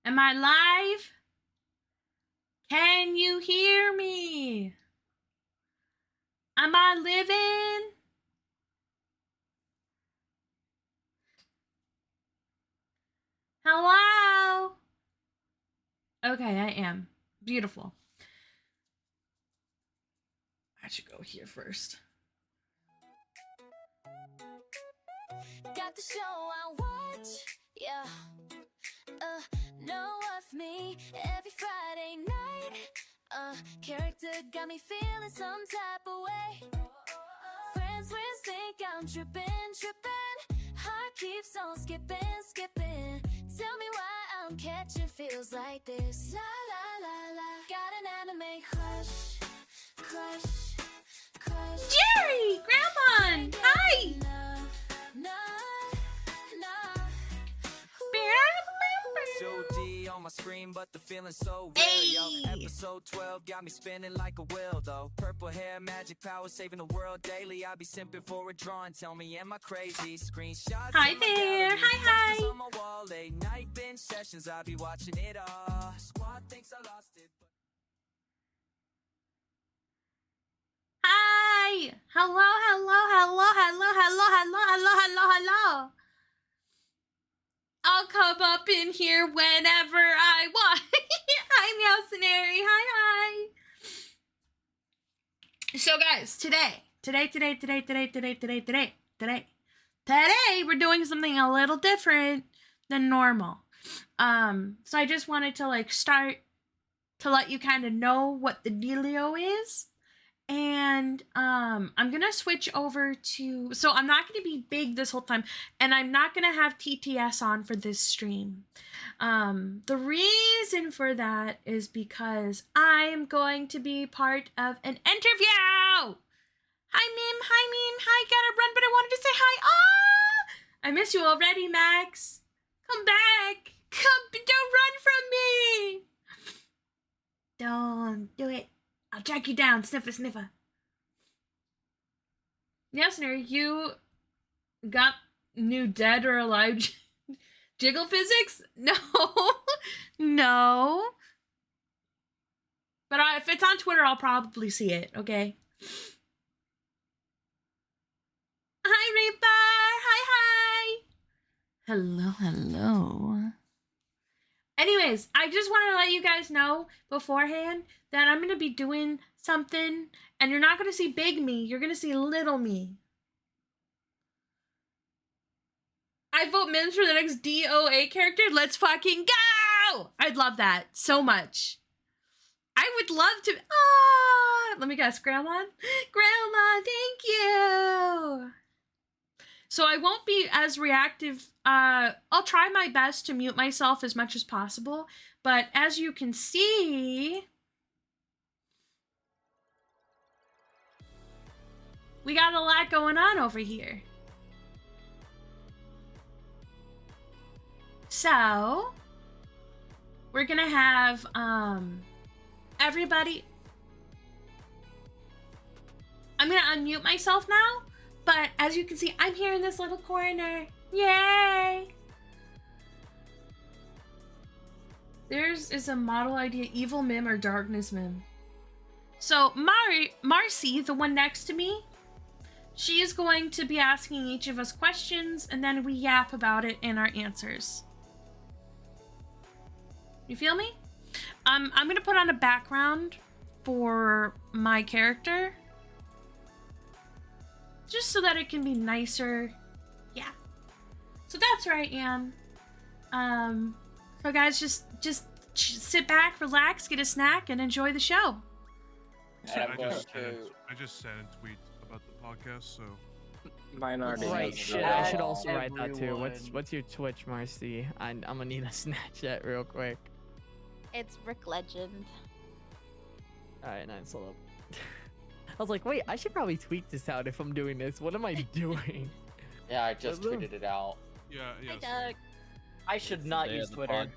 Am I live? Can you hear me? Am I living? Hello? Okay, I am. Beautiful. I should go here first. Got the show I watch, yeah. Know of me every Friday night. Character got me feeling some type of way. Friends think I'm tripping. Heart keeps on skipping. Tell me why I'm catching feels like this. La la la la. Got an anime crush. Jerry! Grandma! Hi! So D on my screen, but the feeling so real, yo. Episode 12 got me spinning like a wheel, though. Purple hair, magic power, saving the world daily. I be simping for a drawing. Tell me, am I crazy? Screenshots. Hi there. Hi. On my wall, late night binge sessions. I be watching it all. Squad thinks I lost it. Hi! Hello. I'll come up in here whenever I want. Hi, Meowcinary. Hi. So, guys, today, we're doing something a little different than normal. So I just wanted to, start to let you kind of know what the dealio is. And I'm gonna switch over to, so I'm not gonna be big this whole time, and I'm not gonna have TTS on for this stream. The reason for that is because I'm going to be part of an interview. Hi Mim, hi, gotta run, but I wanted to say hi. I miss you already, Max. Come back. Don't run from me. Don't do it. I'll track you down, sniffer. Yes, Neri, you got new dead or alive jiggle physics? No. But if it's on Twitter, I'll probably see it, okay? Hi, Reaper! Hi! Hello. Anyways, I just want to let you guys know beforehand that I'm going to be doing something, and you're not going to see big me, you're going to see little me. I vote Mims for the next DOA character. Let's fucking go! I'd love that so much. I would love to. Let me guess, Grandma? Grandma, thank you! So I won't be as reactive. I'll try my best to mute myself as much as possible. But as you can see, we got a lot going on over here. So, we're gonna have, everybody. I'm gonna unmute myself now. But as you can see, I'm here in this little corner. Yay! Theirs is a model idea, evil Mim or darkness Mim. So Marcy, the one next to me, she is going to be asking each of us questions, and then we yap about it in our answers. You feel me? I'm gonna put on a background for my character, just so that it can be nicer. Yeah. So that's where I am. So guys, just sit back, relax, get a snack, and enjoy the show. I just sent a tweet about the podcast, so. Minority. Right, shit, I should also write that too. What's your Twitch, Marcy? I'm gonna need a Snapchat real quick. It's Rick Legend. Alright, nice, hold up. I was like, wait, I should probably tweet this out if I'm doing this. What am I doing? Yeah, I just tweeted it out. Yeah. Hi, Doug. I should not use Twitter.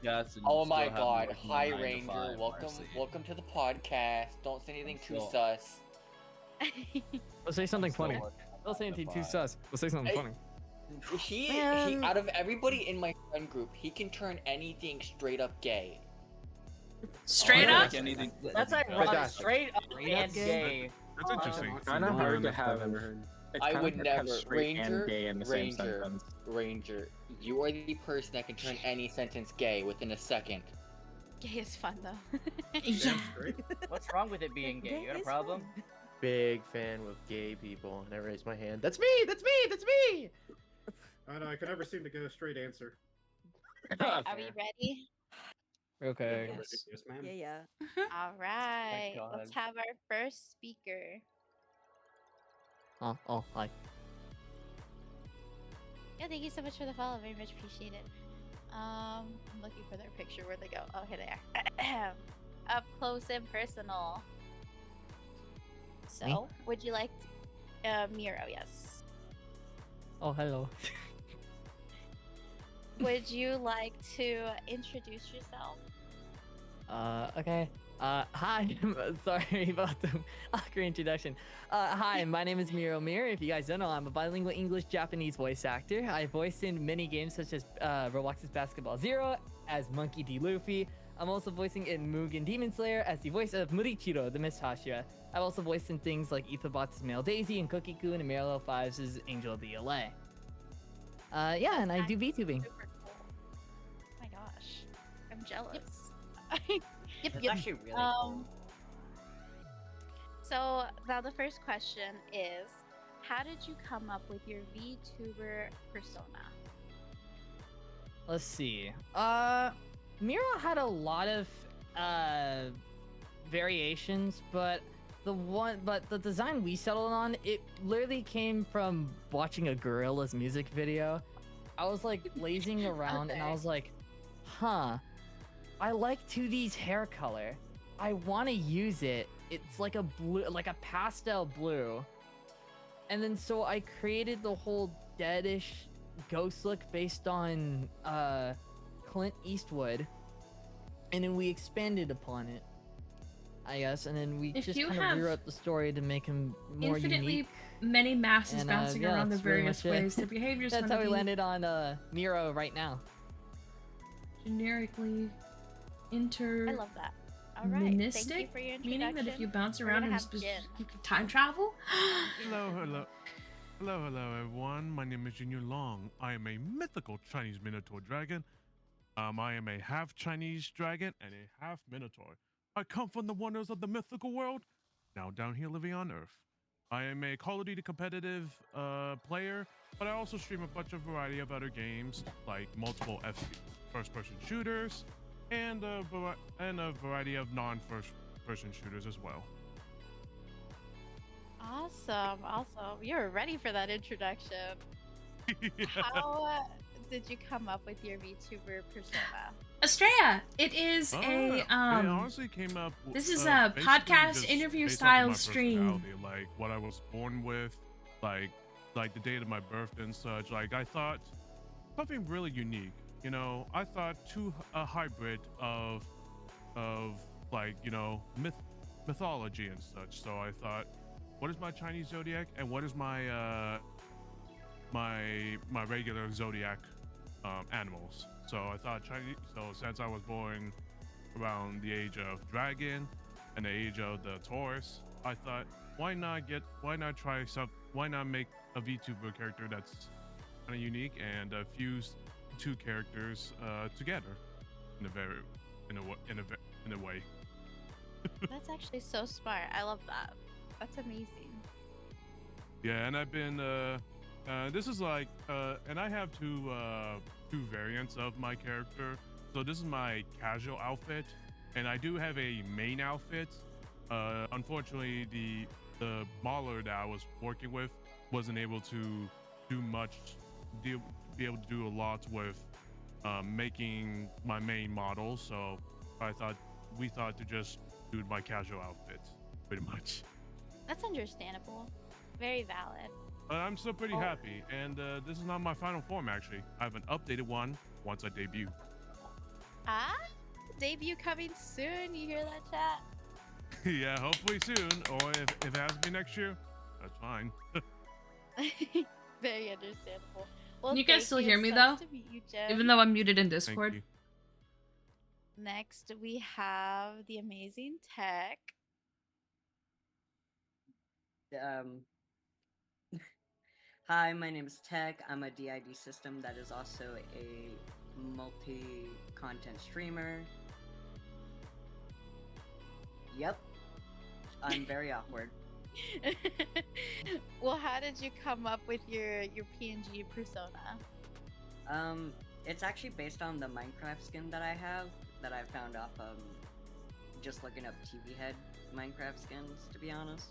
Oh my god. Hi, Ranger. Welcome to the podcast. Don't say anything too sus. Let's say something funny. Don't say anything too sus. Let's say something funny. He out of everybody in my friend group, he can turn anything straight up gay. Straight up? That's ironic. Straight up and gay. That's interesting. It's kind of hard to have. I would never. Ranger, Ranger, you are the person that can turn any sentence gay within a second. Gay is fun though. Yeah. What's wrong with it being gay? You got a problem? Big fan with gay people, and I raise my hand. That's me! That's me! That's me! I know, I can never seem to get a straight answer. Are we ready? Okay. Yes, ma'am. Yeah. All right. God. Let's have our first speaker. Oh, hi. Yeah, thank you so much for the follow. Very much appreciate it. I'm looking for their picture. Where'd they go? Oh, here they are. Up close and personal. So, Me? would you like Miro? Yes. Oh, hello. Would you like to introduce yourself? Okay. Hi. Sorry about the awkward introduction. Hi, my name is Miro Mir. If you guys don't know, I'm a bilingual English-Japanese voice actor. I voiced in many games such as Roblox's Basketball Zero as Monkey D. Luffy. I'm also voicing in Mugen Demon Slayer as the voice of Murichiro, the Mist Hashira. I've also voiced in things like Ethabot's Male Daisy and Cookie-Coo and Marilyn 5's Angel of the LA. Yeah, and I do VTubing. Super cool. Oh my gosh. I'm jealous. That's actually really cool. So now the first question is, how did you come up with your VTuber persona? Let's see. Miro had a lot of variations, but the design we settled on, it literally came from watching a Gorillaz music video. I was like lazing around and I was like, huh, I like 2D's hair color. I want to use it. It's like a blue, like a pastel blue. And then so I created the whole deadish ghost look based on Clint Eastwood, and then we expanded upon it, I guess, and then we If just you kind have of rewrote the story to make him more infinitely unique. many masses And, bouncing yeah, around the that's pretty various much it. ways, the behavior's That's gonna how we be landed on Miro right now. generically I love that. All right. Thank you for your introduction. meaning that if you bounce We're around gonna in a have specific Jin. you can time travel. Hello, everyone. My name is Jinyu Long. I am a mythical Chinese Minotaur dragon. I am a half Chinese dragon and a half Minotaur. I come from the wonders of the mythical world, now down here living on Earth. I am a Call of Duty competitive player, but I also stream a bunch of variety of other games, like multiple first-person shooters, and a variety of non-first-person shooters as well. Awesome. You're ready for that introduction. Yeah. How did you come up with your VTuber persona? Estrella, it is It honestly came up. This is a basically podcast just interview based off of style my stream. personality, like what I was born with, like the date of my birth and such. Like I thought something really unique. You know, I thought a hybrid of like mythology and such. So I thought, what is my Chinese zodiac and what is my my regular zodiac animals? So I thought Chinese. So since I was born around the age of dragon and the age of the Taurus, I thought, why not make a VTuber character that's kind of unique and fuse two characters together in a way. That's actually so smart. I love that. That's amazing. Yeah, and I've been this is like and I have two variants of my character. So this is my casual outfit, and I do have a main outfit. Unfortunately, the modeler that I was working with wasn't able to be able to do a lot with making my main model. So we thought to just do my casual outfit, pretty much. That's understandable. Very valid. But I'm still pretty happy, and this is not my final form, actually. I have an updated one once I debut. Debut coming soon. You hear that, chat? Yeah, hopefully soon, or if it has to be next year, that's fine. Very understandable. Well, Can you guys thank still you. hear It's me nice though? to meet you, Jim. Even though I'm muted in Thank Discord. you. Next, we have the amazing Tech. Hi, my name is Tech. I'm a DID system that is also a multi-content streamer. Yep. I'm very awkward. Well, how did you come up with your PNG persona? It's actually based on the Minecraft skin that I have that I found off just looking up TV head Minecraft skins, to be honest.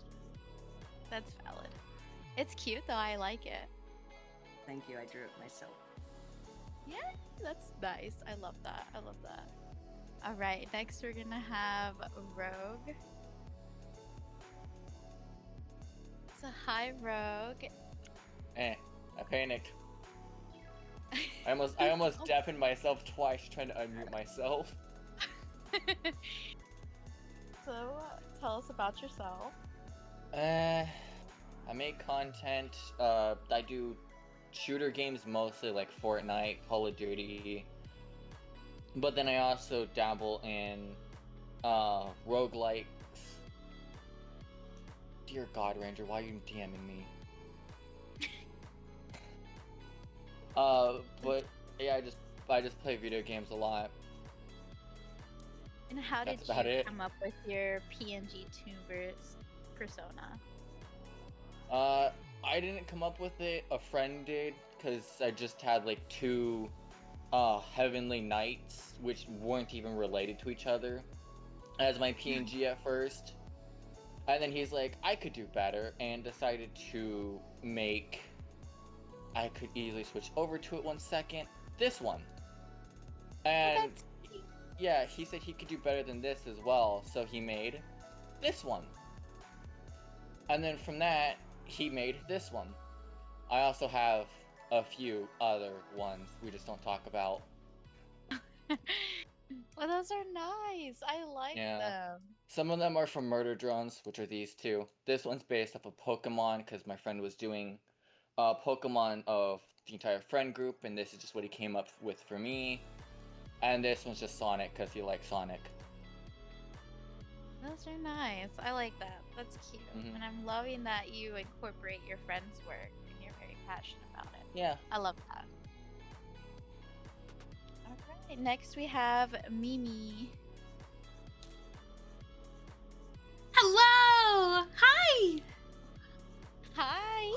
That's valid. It's cute though. I like it. Thank you. I drew it myself. Yeah, that's nice. I love that. I love that. All right, next we're gonna have Rogue. So hi, Rogue. I panicked. I almost deafened myself twice trying to unmute myself. So, tell us about yourself. I make content. I do shooter games mostly, like Fortnite, Call of Duty. But then I also dabble in roguelikes. Dear God, Ranger, why are you DMing me? But yeah, I just play video games a lot. And how That's did about you it. come up with your PNG Tunverse persona? I didn't come up with it. A friend did, because I just had like two Heavenly Knights, which weren't even related to each other, as my PNG at first. And then he's like, I could do better, and decided to make... I could easily switch over to it 1 second. This one. And yeah, he said he could do better than this as well, so he made this one. And then from that, he made this one. I also have a few other ones we just don't talk about. Well, those are nice. I like them. Some of them are from Murder Drones, which are these two. This one's based off of Pokemon, because my friend was doing Pokemon of the entire friend group, and this is just what he came up with for me. And this one's just Sonic, because he likes Sonic. Those are nice. I like that. That's cute. And I'm loving that you incorporate your friends' work and you're very passionate about it. Yeah. I love that. Alright, next we have Mimi. Hello! Hi! Hi!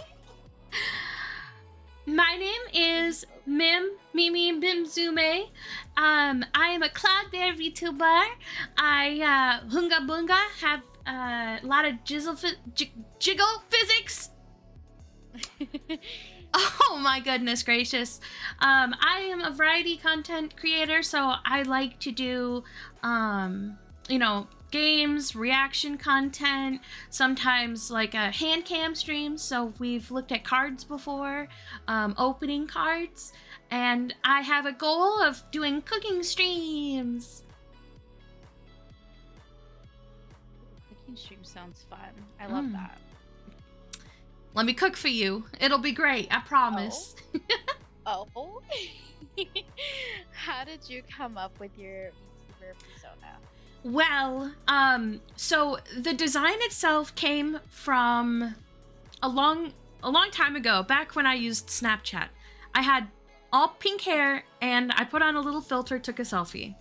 My name is Mimi Bimzume. I am a CloudBear VTuber. I, Hunga Bunga, have a lot of jiggle physics. Oh my goodness gracious. I am a variety content creator, so I like to do, you know, games, reaction content, sometimes like a hand cam stream. So we've looked at cards before, opening cards, and I have a goal of doing cooking streams. Cooking stream sounds fun. I love that. Let me cook for you. It'll be great, I promise. Oh. How did you come up with your VTuber persona? Well, so the design itself came from a long time ago, back when I used Snapchat. I had all pink hair and I put on a little filter, took a selfie.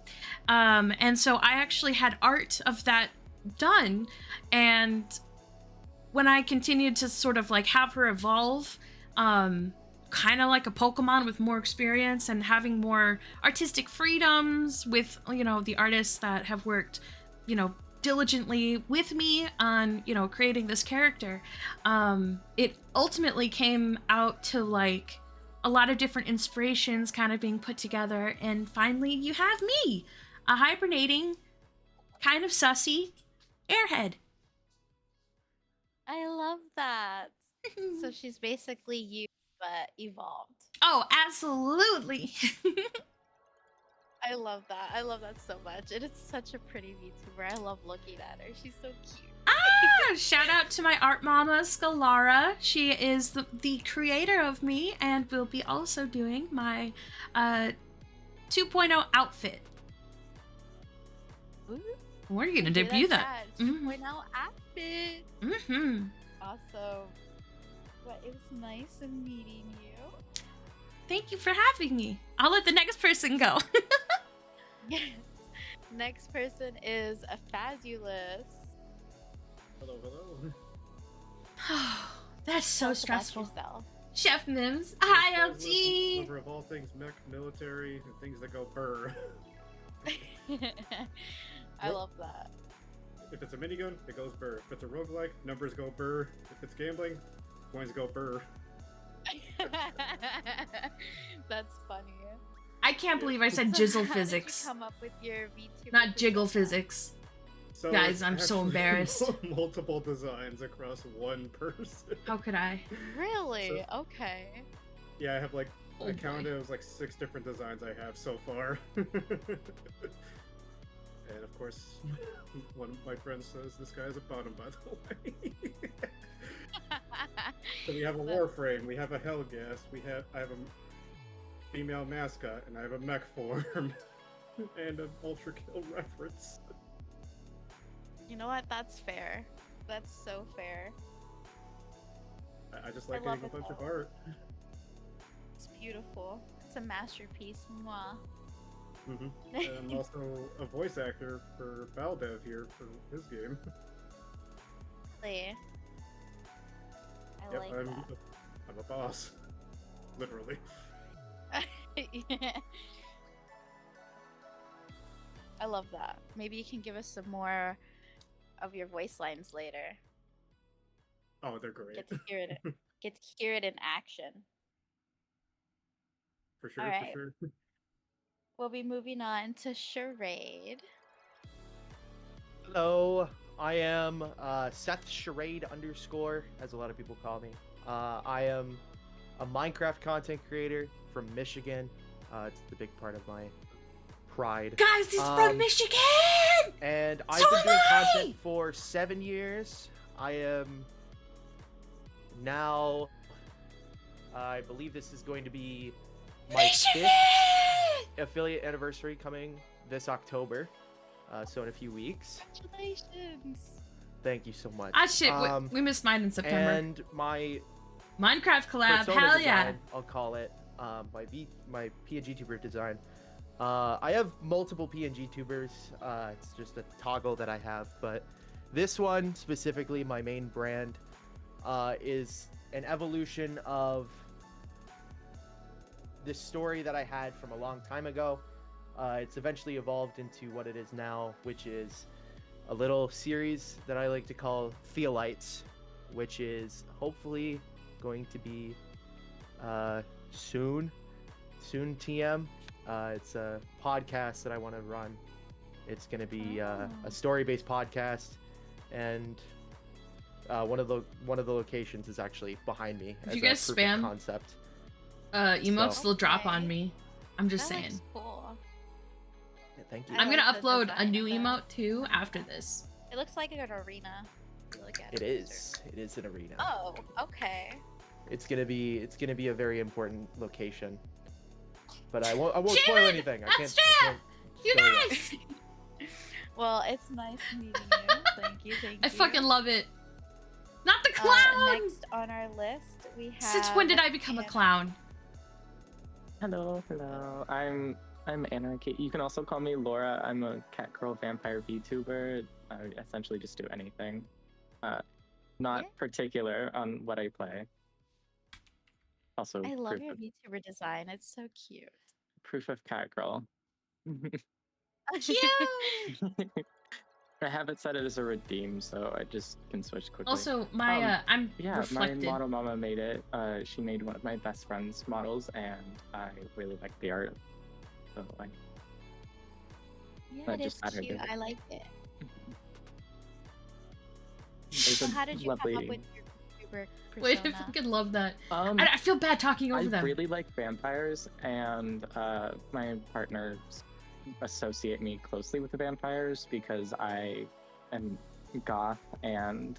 And so I actually had art of that done, and when I continued to sort of like have her evolve, kind of like a Pokemon with more experience and having more artistic freedoms with, you know, the artists that have worked, you know, diligently with me on, you know, creating this character, it ultimately came out to like a lot of different inspirations kind of being put together, and finally you have me, a hibernating, kind of sussy airhead. I love that. So she's basically you, but evolved. Oh, absolutely. I love that. I love that so much. And it's such a pretty VTuber. I love looking at her. She's so cute. Ah, Shout out to my art mama, Scalara. She is the creator of me and will be also doing my 2.0 outfit. Ooh, We're gonna hear debut that. chat. 2.0 outfit. Mm-hmm. Awesome. But it was nice meeting you. Thank you for having me. I'll let the next person go. Yes. Next person is a Fazulous. Hello, hello. That's so Tell us about stressful. yourself. Chef Mims. Hi, Fazulous LG. Lover of all things mech, military, and things that go burr. I love that. If it's a minigun, it goes burr. If it's a roguelike, numbers go burr. If it's gambling, coins go burr. That's funny. I can't believe I said So jizzle how physics, Did you come up with your VTuber not jiggle persona? physics. So Guys, it's I'm so actually embarrassed. Multiple designs across one person. How could I? Really? Okay. Yeah, I have like Oh I boy. counted it was like 6 different designs I have so far. And of course, one of my friends says this guy is a bottom, by the way. So we have a Warframe, we have a Hellgas, I have a female mascot, and I have a mech form, and an Ultra Kill reference. You know what? That's fair. That's so fair. I just I like love getting a it bunch of though. art. It's beautiful. It's a masterpiece. Mwah. And I'm also a voice actor for Valdev here for his game. Really? I Yep, like I'm a boss. Literally. that. Yeah. I love that. Maybe you can give us some more of your voice lines later. Oh, they're great. Get to hear it. Get to hear it in action. For sure, All right. for sure. We'll be moving on to Charade. Hello, I am Seth Charade _, as a lot of people call me. I am a Minecraft content creator from Michigan. It's a big part of my pride. Guys, he's from Michigan! And I've So been am doing I! content for 7 years. I am now, I believe this is going to be my Michigan! 5th affiliate anniversary coming this October. So in a few weeks. Congratulations. Thank you so much. Ah, shit, we missed mine in September. And my Minecraft collab, persona hell design, yeah. I'll call it, my PNG tuber design. I have multiple PNG tubers. It's just a toggle that I have, but this one specifically, my main brand, is an evolution of this story that I had from a long time ago. It's eventually evolved into what it is now, which is a little series that I like to call Theolites, which is hopefully going to be soon TM. It's a podcast that I want to run. It's going to be a story-based podcast, and one of the locations is actually behind me. If as you a guys proof of spam concept. emotes So- will drop on Okay. me. I'm just That saying. looks cool. Yeah, thank you. I I'm gonna like the upload a design new of that. emote too after this. It looks like an arena. if you look at It is. It is an arena. Oh, okay. It's gonna be a very important location. But I won't spoil Shaman! anything. I That's can't. true! You spoil it. guys! Well, it's nice meeting you. Thank you. Thank you. I fucking love it. Not the clown! Next on our list, we have. Since when did I become a clown? Hello. I'm Anarchy. You can also call me Laura. I'm a cat girl vampire VTuber. I essentially just do anything. Not particular on what I play. Also, I love proof your of, VTuber design. It's so cute. proof of cat girl. Cute! I have it set as a redeem, so I just can switch quickly. Also, my I'm Yeah, reflected. my model mama made it. She made one of my best friend's models, and I really like the art. So like, Yeah, I it is just added cute. it. I like it. There's So a how did you come up lovely- with your VTuber persona? Wait, I fucking love that. Um, I feel bad talking over I them. really like vampires, and my partners associate me closely with the vampires because I am goth and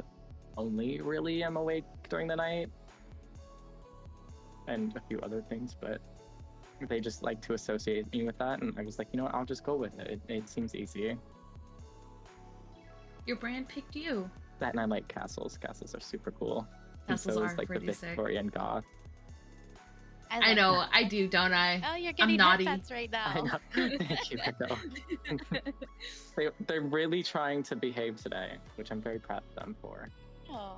only really am awake during the night, and a few other things, but they just like to associate me with that, and I was like, you know what, I'll just go with it. It seems easy. Your brand picked you. That, and I like castles. Castles are super cool. Castles and so are is like the pretty sick. Victorian goth. I love know, that. I do, don't I? Oh, you're I'm getting naughty. headsets right now. I know. Thank you. I know. They're really trying to behave today, which I'm very proud of them for. Oh,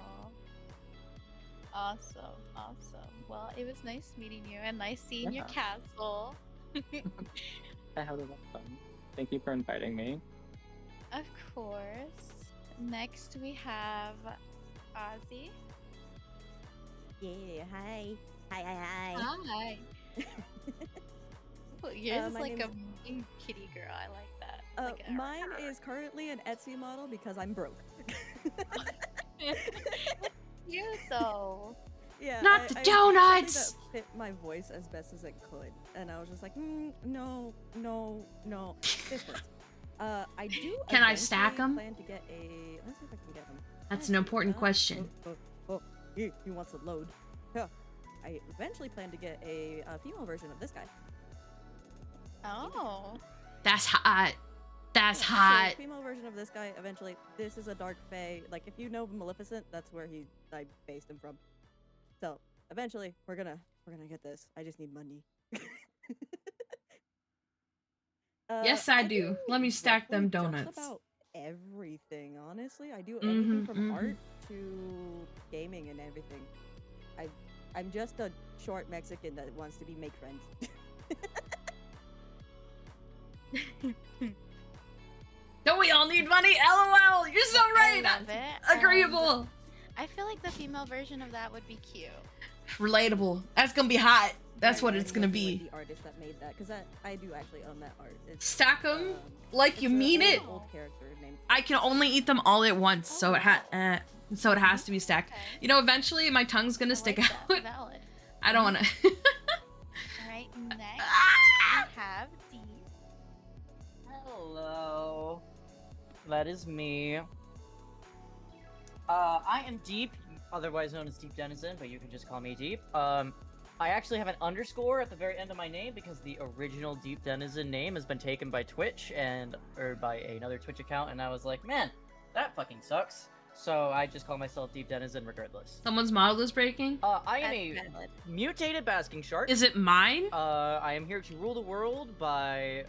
awesome, awesome. Well, it was nice meeting you and nice seeing your Yeah. castle. I had a lot of fun. Thank you for inviting me. Of course. Next we have Ozzy. Yeah, hi. Hi. Hi. Oh, yours is my like a name's- mean kitty girl. I like that. It's like a- Mine is currently an Etsy model because I'm broke. You though. Yeah, Not the I donuts! something that fit my voice as best as it could, and I was just like, no, this works. I do. Can I stack eventually 'em? Plan to get a. Let's see if I can get them. That's an important question. He wants to load. Yeah. I eventually plan to get a female version of this guy. Oh. That's hot. That's Yeah, hot. So female version of this guy eventually. This is a dark fae. Like if you know Maleficent, that's where I based him from. So eventually we're gonna get this. I just need money. Yes, I do. Let me stack them roughly donuts. Just about everything, honestly. I do anything from mhm. art to gaming and everything. I'm just a short Mexican that wants to make friends. Don't we all need money? LOL. You're so right. I love it. Agreeable. and I feel like the female version of that would be cute. Relatable. That's gonna be hot. That's what I'm it's gonna lucky with be. The artist that made that, because I do actually own that art. It's, Stack 'em like you it's a mean it. Old character named. I can only eat them all at once, so it has to be stacked. Okay. You know, eventually my tongue's gonna I stick like out. that. Valid. I don't wanna. Alright, next we have D. Hello. That is me. I am Deep, otherwise known as Deep Denizen, but you can just call me Deep. I actually have an underscore at the very end of my name because the original Deep Denizen name has been taken by Twitch or by another Twitch account, and I was like, man, that fucking sucks. So I just call myself Deep Denizen regardless. Someone's model is breaking. I am That's a valid. mutated basking shark. Is it mine? I am here to rule the world by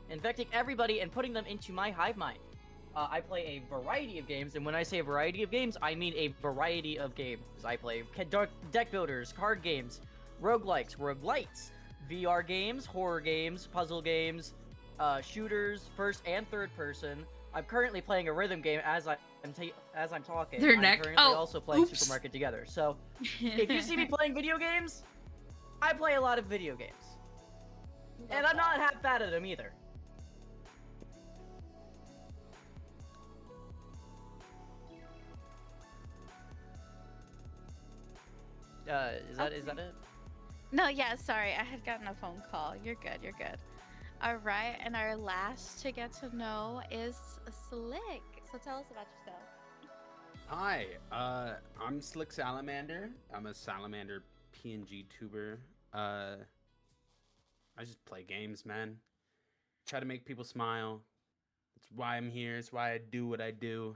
infecting everybody and putting them into my hive mind. I play a variety of games, and when I say a variety of games, I mean a variety of games. I play deck builders, card games, roguelikes, roguelites, VR games, horror games, puzzle games, shooters, first and third person. I'm currently playing a rhythm game as I'm talking. Their I'm neck- currently oh, also playing oops. Supermarket Together. So if you see me playing video games, I play a lot of video games. And I'm not half bad at them either. Is that it? No, yeah, sorry. I had gotten a phone call. You're good, you're good. Alright, and our last to get to know is Slick. So tell us about yourself. Hi, I'm Slick Salamander. I'm a Salamander PNG tuber. I just play games, man. Try to make people smile. That's why I'm here. It's why I do what I do.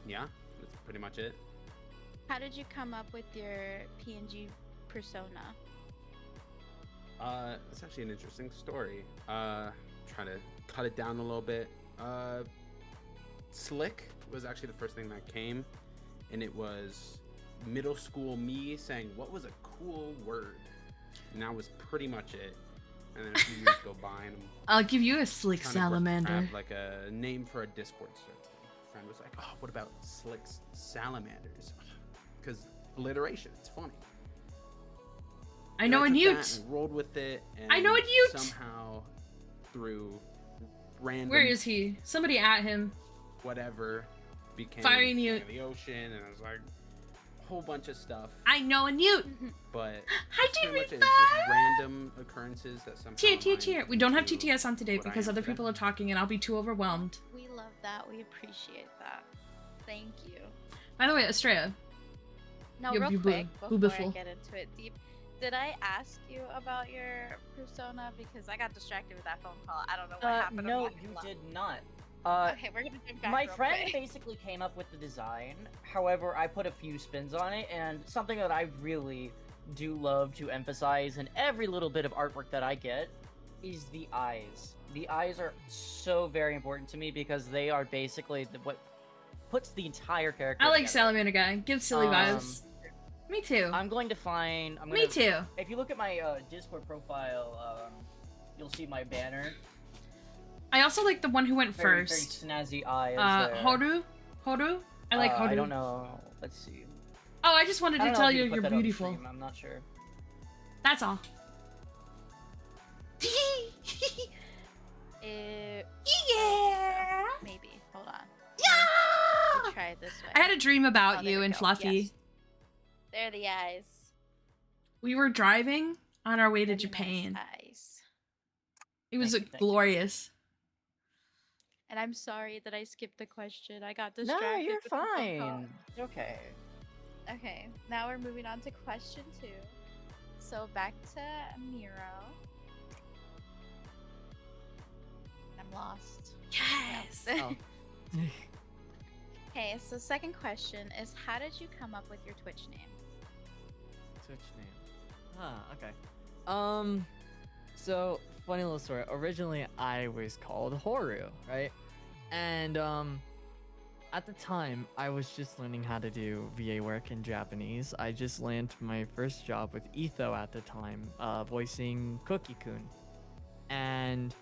Yeah, that's pretty much it. How did you come up with your PNG persona? It's actually an interesting story. Trying to cut it down a little bit. Slick was actually the first thing that came, and it was middle school me saying, what was a cool word? And that was pretty much it. And then a few years go by, and I'll give you a Slick trying to Salamander. have like a name for a Discord server. A friend was like, oh, what about Slick's Salamanders? Because alliteration, it's funny. I know a took that newt. and rolled with it. And I know a newt. Somehow, through random. Where is he? Somebody at him. Whatever became Fiery newt. King of the Ocean, and I was like, whole bunch of stuff. I know, and you. But Hi, that's pretty much it. Teresa. It's just random occurrences that somehow. Cheer. We don't have into TTS on today what I because am other today. people are talking and I'll be too overwhelmed. We love that. We appreciate that. Thank you. By the way, Estrella. Now, You're real quick, before I beautiful. get into it deep, did I ask you about your persona? Because I got distracted with that phone call. I don't know what happened. I'm No, not you gonna lie. did not. Okay, we're gonna jump back My real friend quick. basically came up with the design. However, I put a few spins on it, and something that I really do love to emphasize in every little bit of artwork that I get is the eyes. The eyes are so very important to me because they are basically what puts the entire character I like together. Salamander Guy. Give silly vibes. Me too. I'm going to find. Me too. If you look at my Discord profile, you'll see my banner. I also like the one who went Very, first. very snazzy eyes. there. Horu? I like Horu. I don't know. Let's see. Oh, I just wanted I to don't know tell if you can put you're that on beautiful. stream, I'm not sure. That's all. Yeah. Maybe. Hold on. Yeah. Let me try it this way. I had a dream about Oh, there you we and go. Fluffy. Yes. There are the eyes. We were driving on our way to Very nice Japan. eyes. It was Thank you. glorious. And I'm sorry that I skipped the question. I got No, distracted. you're with the phone call. fine. You're okay. Okay, now we're moving on to question 2. So back to Miro. I'm lost. Yes. Oh. Okay, so second question is how did you come up with your Twitch name? Twitch name. Okay. So funny little story. Originally, I was called Horu, right? And at the time, I was just learning how to do VA work in Japanese. I just landed my first job with Etho at the time, voicing Cookie-kun. And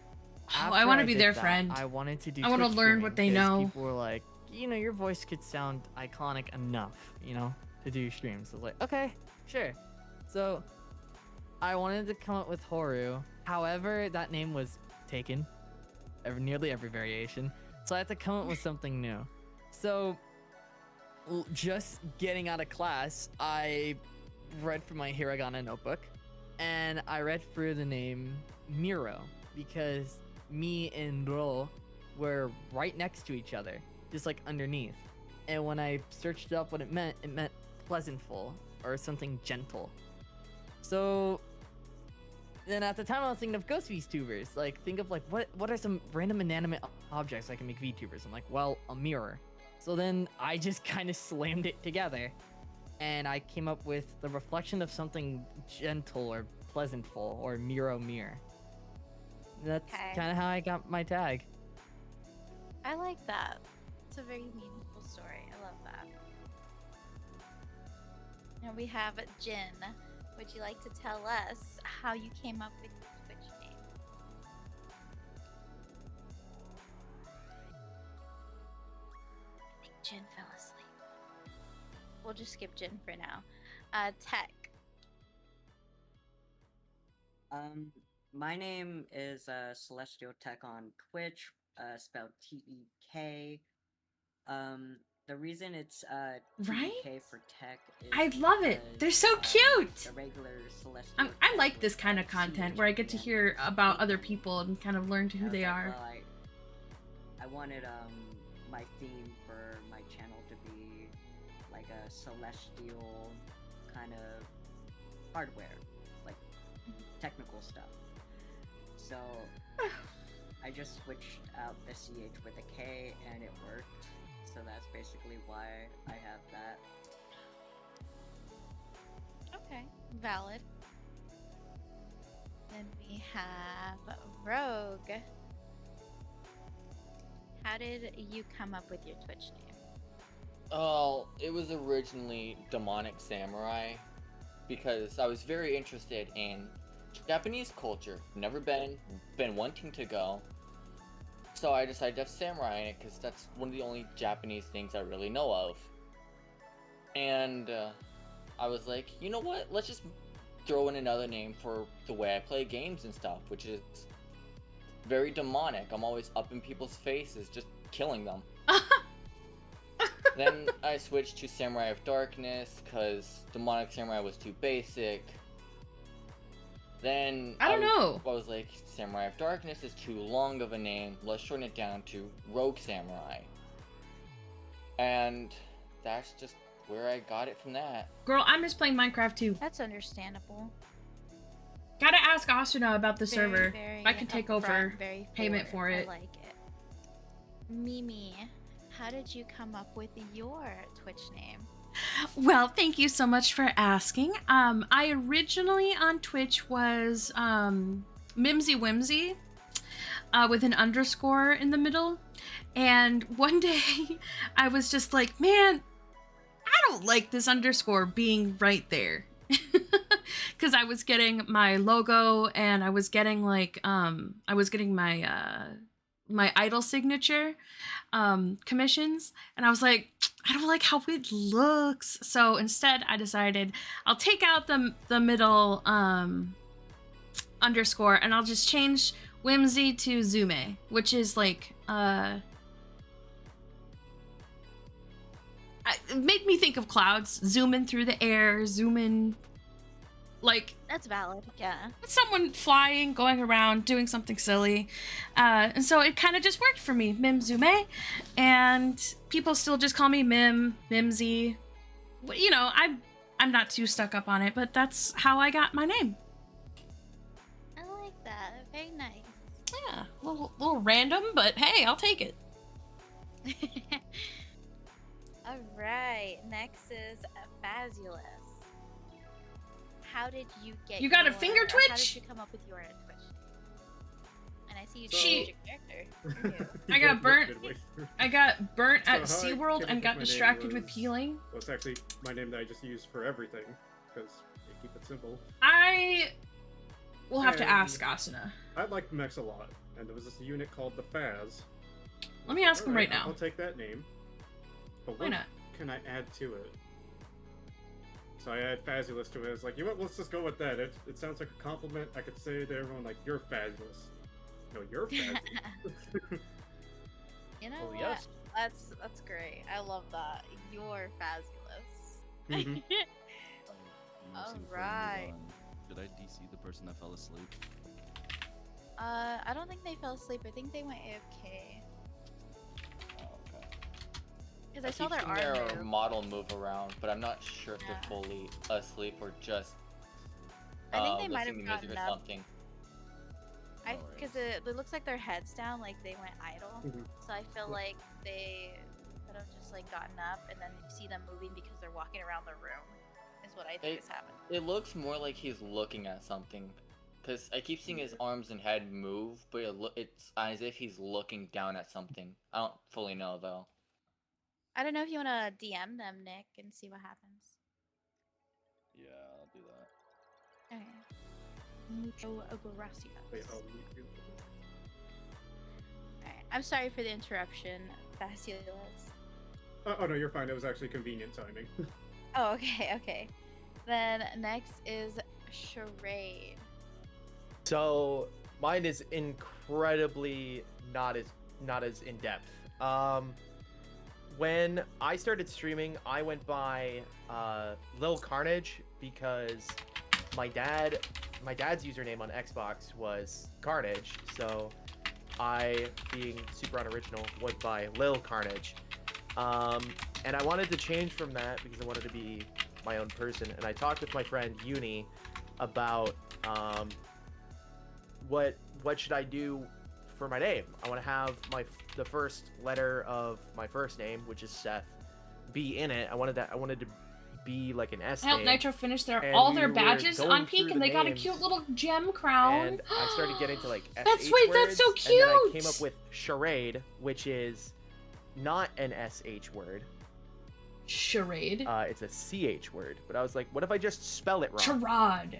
I after wanna be did their that, friend. I wanted to do. I wanna Twitch learn what streaming they 'cause know. People were like, your voice could sound iconic enough, to do streams. I was like, okay, sure. So I wanted to come up with Horu. However, that name was taken. Nearly every variation. So I had to come up with something new. So just getting out of class, I read from my hiragana notebook, and I read through the name Miro because mi and ro were right next to each other, just like underneath. And when I searched up what it meant pleasantful or something gentle. So then at the time I was thinking of ghost VTubers. Like, think of like what are some random inanimate objects I can make VTubers? I'm like, well, a mirror. So then I just kind of slammed it together, and I came up with the reflection of something gentle or pleasantful or Miro mirror. That's Okay. kind of how I got my tag. I like that. It's a very meaningful story. I love that. Now we have Jin. Would you like to tell us how you came up with your Twitch name? I think Jin fell asleep. We'll just skip Jin for now. Tech. My name is Celestial Tech on Twitch, spelled T-E-K. The reason it's T-E-K for Tech is I love it. They're so because, cute. The regular Celestial I like Tech this with, kind of content CH where I at get the to end. hear about other people and kind of learn to who I was they like, are. well, I wanted my theme for my channel to be like a celestial kind of hardware, like technical stuff. So I just switched out the CH with a K and it worked. So that's basically why I have that. Okay, valid. Then we have Rogue. How did you come up with your Twitch name? Oh, it was originally Demonic Samurai because I was very interested in Japanese culture. Never been wanting to go. So I decided to have samurai in it because that's one of the only Japanese things I really know of. And I was like, you know what? Let's just throw in another name for the way I play games and stuff, which is very demonic. I'm always up in people's faces, just killing them. Then I switched to Samurai of Darkness because Demonic Samurai was too basic. Then I don't know. I was like, Samurai of Darkness is too long of a name. Let's shorten it down to Rogue Samurai. And that's just where I got it from that. Girl, I miss playing Minecraft too. That's understandable. Gotta ask Asuna about the Very, server. very I can take upfront, over very payment for forward. it. I like it. Mimi, how did you come up with your Twitch name? Well, thank you so much for asking. I originally on Twitch was Mimsy Whimsy with an underscore in the middle. And one day I was just like, man, I don't like this underscore being right there. Because I was getting my logo and I was getting like I was getting my my idol signature commissions, and I was like, I don't like how it looks. So instead I decided I'll take out the middle underscore and I'll just change Whimsy to Zume, which is like it made me think of clouds zooming through the air, zooming, like That's valid, yeah. someone flying, going around, doing something silly. And so it kind of just worked for me, Mimzume. And people still just call me Mim, Mimsy. You know, I'm not too stuck up on it, but that's how I got my name. I like that. Very nice. Yeah, a little random, but hey, I'll take it. All right, next is Fazulous. How did you get You got a your- finger How twitch? did you come up with your Twitch? And I see you So- changed your character. I got burnt. I got burnt at So how I SeaWorld came and up got with my name distracted with was- peeling. Well, it's actually my name that I just use for everything because they keep it simple. I will have to And ask Asuna. I liked mechs a lot, and there was this unit called the Faz. Let me ask him right now. I'll take that name. But Why what not? can I add to it? So I add Fazulous to it. It's like, you know what, let's just go with that. It sounds like a compliment. I could say to everyone, like, you're fabulous. No, you're fabulous. You know Oh, what? yes. That's great. I love that. You're fabulous. Mhm. All right. Did I DC the person that fell asleep? I don't think they fell asleep. I think they went AFK. Because I saw keep their seeing arm their move. model move around, but I'm not sure if Yeah. they're fully asleep or just I think they might have listening to music gotten or up. something. Because it looks like their heads down, like they went idle. Mhm. So I feel like they could have just like gotten up, and then you see them moving because they're walking around the room. Is what I think is happening. It looks more like he's looking at something, because I keep seeing his arms and head move, but it's as if he's looking down at something. I don't fully know though. I don't know if you want to DM them, Nick, and see what happens. Yeah, I'll do that. Okay. Mucho gracias. Wait, I'll mute you. Alright. I'm sorry for the interruption, Facilis. Oh no, you're fine. It was actually convenient timing. Oh, okay, okay. Then next is Charade. So mine is incredibly not as in depth. When I started streaming, I went by Lil Carnage because my dad's username on Xbox was Carnage, so I, being super unoriginal, went by Lil Carnage. And I wanted to change from that because I wanted to be my own person. And I talked with my friend Uni about what should I do for my name. I want to have the first letter of my first name, which is Seth, be in it. I wanted to be like an S I helped name. Nitro finish And all we their were badges going on through Peak, the and they got a names, cute little gem crown. And I started getting to like SH That's sweet. That's so words, and then I came cute. up with charade, which is not an SH word. Charade. It's a CH word. But I was like, what if I just spell it wrong? Charade.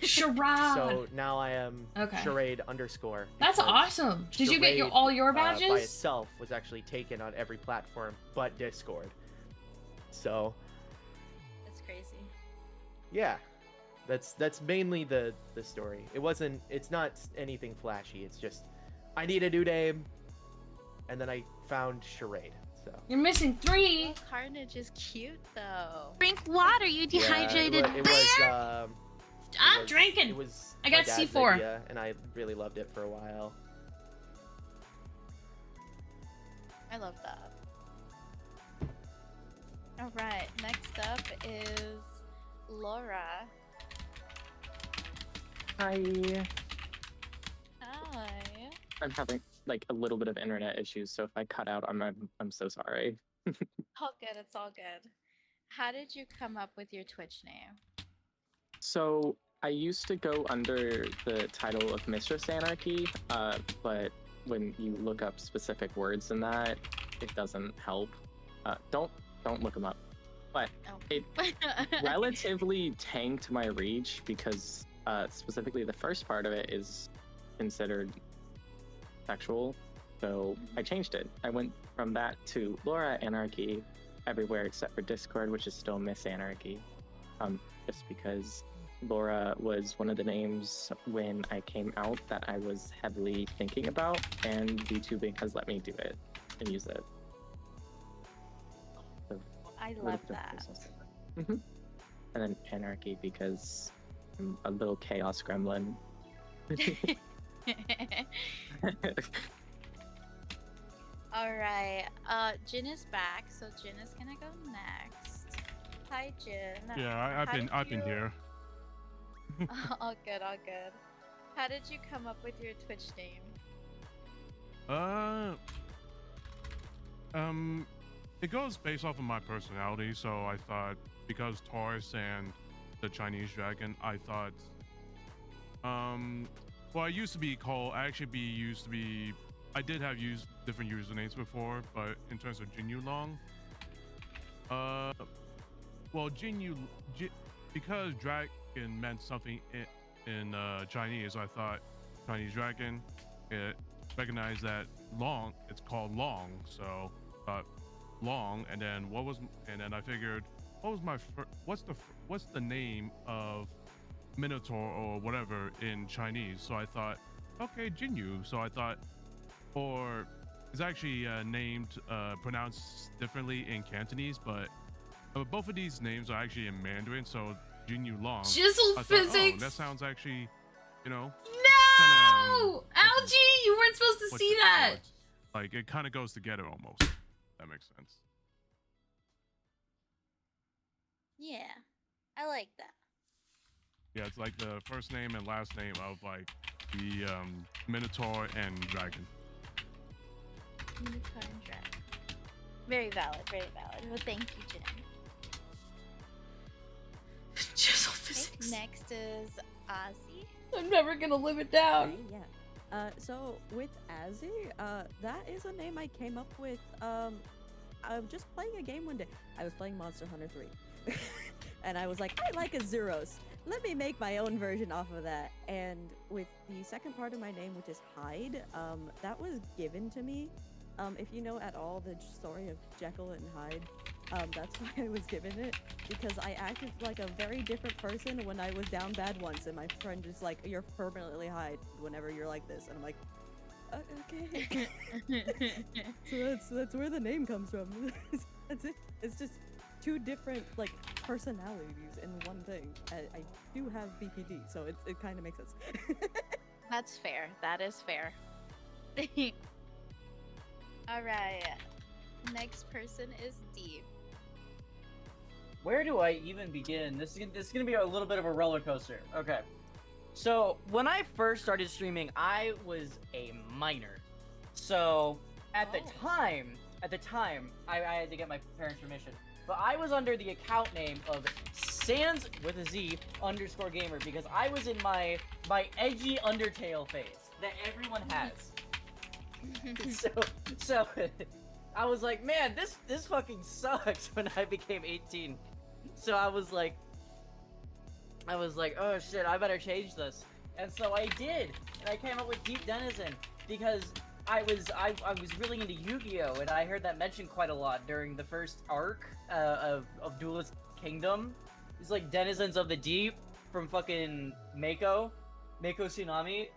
Charade. So now I am Okay. charade underscore. That's because awesome. Did you get charade, all your by badges? itself was actually taken on every platform but Discord. So That's crazy. yeah, that's mainly the story. It's not anything flashy. It's just I need a new name, and then I found charade. So You're missing 3. Oh, Carnage is cute though. Drink water, you dehydrated it bear. was, I'm drinking. It was I my got dad's C4. idea, and I really loved it for a while. I love that. Alright, next up is Laura. Hi. Hi. I'm having like a little bit of internet issues, so if I cut out, I'm so sorry. All good, it's all good. How did you come up with your Twitch name? So I used to go under the title of Mistress Anarchy, but when you look up specific words in that, it doesn't help. Don't look them up. But it relatively tanked my reach because specifically the first part of it is considered sexual. So I changed it. I went from that to Laura Anarchy everywhere except for Discord, which is still Miss Anarchy. Just because Laura was one of the names when I came out that I was heavily thinking about, and VTubing has let me do it and use it. So, I love that. And then Anarchy because I'm a little chaos gremlin. Alright, Jin is back, so Jin is gonna go next. Hi Jin. Yeah, I've been here. All good, all good. How did you come up with your Twitch name? It goes based off of my personality. So I thought because Taurus and the Chinese dragon, I thought, well, I used to be called. I did have used different usernames before, but in terms of Jinyu Long, well, because dragon meant something in Chinese, I thought Chinese dragon. It recognized that long. It's called long, so long. And then I figured, what's the name of Minotaur or whatever in Chinese? So I thought, okay, Jinyu. So I thought, or it's actually pronounced differently in Cantonese, but both of these names are actually in Mandarin. So Jinyu Long. Jizzle physics. Oh, that sounds actually, No, kinda, Algie, you weren't supposed to see that. like it kind of goes together almost. That makes sense. Yeah, I like that. Yeah, it's like the first name and last name of like the Minotaur and Dragon. Minotaur and Dragon. Very valid, very valid. Well, thank you, Jen. Jizzle physics. Next is Ozzy. I'm never gonna live it down. Yeah. So with Azzy, that is a name I came up with. I'm just playing a game one day. I was playing Monster Hunter 3, and I was like, I like Azuros. Let me make my own version off of that. And with the second part of my name, which is Hyde, that was given to me. If you know at all the story of Jekyll and Hyde, that's why I was given it, because I acted like a very different person when I was down bad once, and my friend is like, you're permanently Hyde whenever you're like this, and I'm like, okay. So that's where the name comes from. That's it. It's just two different like personalities in one thing. I do have BPD, so it kind of makes sense. That's fair. That is fair. All right. Next person is Deep. Where do I even begin? This is gonna be a little bit of a roller coaster. Okay. So when I first started streaming, I was a minor. So at the time, I had to get my parents' permission. But I was under the account name of Sans with a Z _ gamer because I was in my edgy Undertale phase that everyone has. so I was like, man, this fucking sucks when I became 18. So I was like, oh shit, I better change this. And so I did, and I came up with Deep Denizen because I was really into Yu-Gi-Oh, and I heard that mentioned quite a lot during the first arc of Duelist Kingdom. It's like Denizens of the Deep from fucking Mako Tsunami.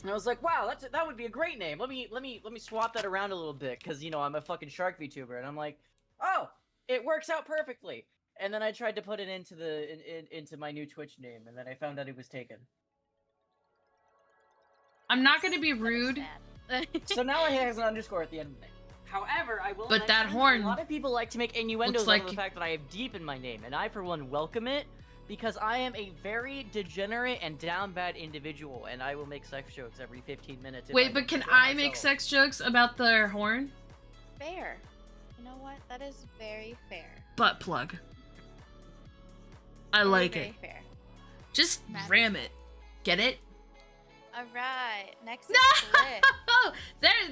And I was like, wow, that would be a great name. Let me swap that around a little bit, cause I'm a fucking shark VTuber, and I'm like, oh, it works out perfectly. And then I tried to put it into into my new Twitch name, and then I found out it was taken. I'm not gonna be rude. So now it has an underscore at the end of the name. However, I will. But that mention, horn a lot of people like to make innuendos like out of the fact that I have deep in my name, and I, for one, welcome it because I am a very degenerate and down bad individual, and I will make sex jokes every 15 minutes. Wait, but can I make sex jokes about their horn? Fair. You know what? That is very fair. Butt plug. I like very it. Fair. Just ram it. Get it? All right. Next. No!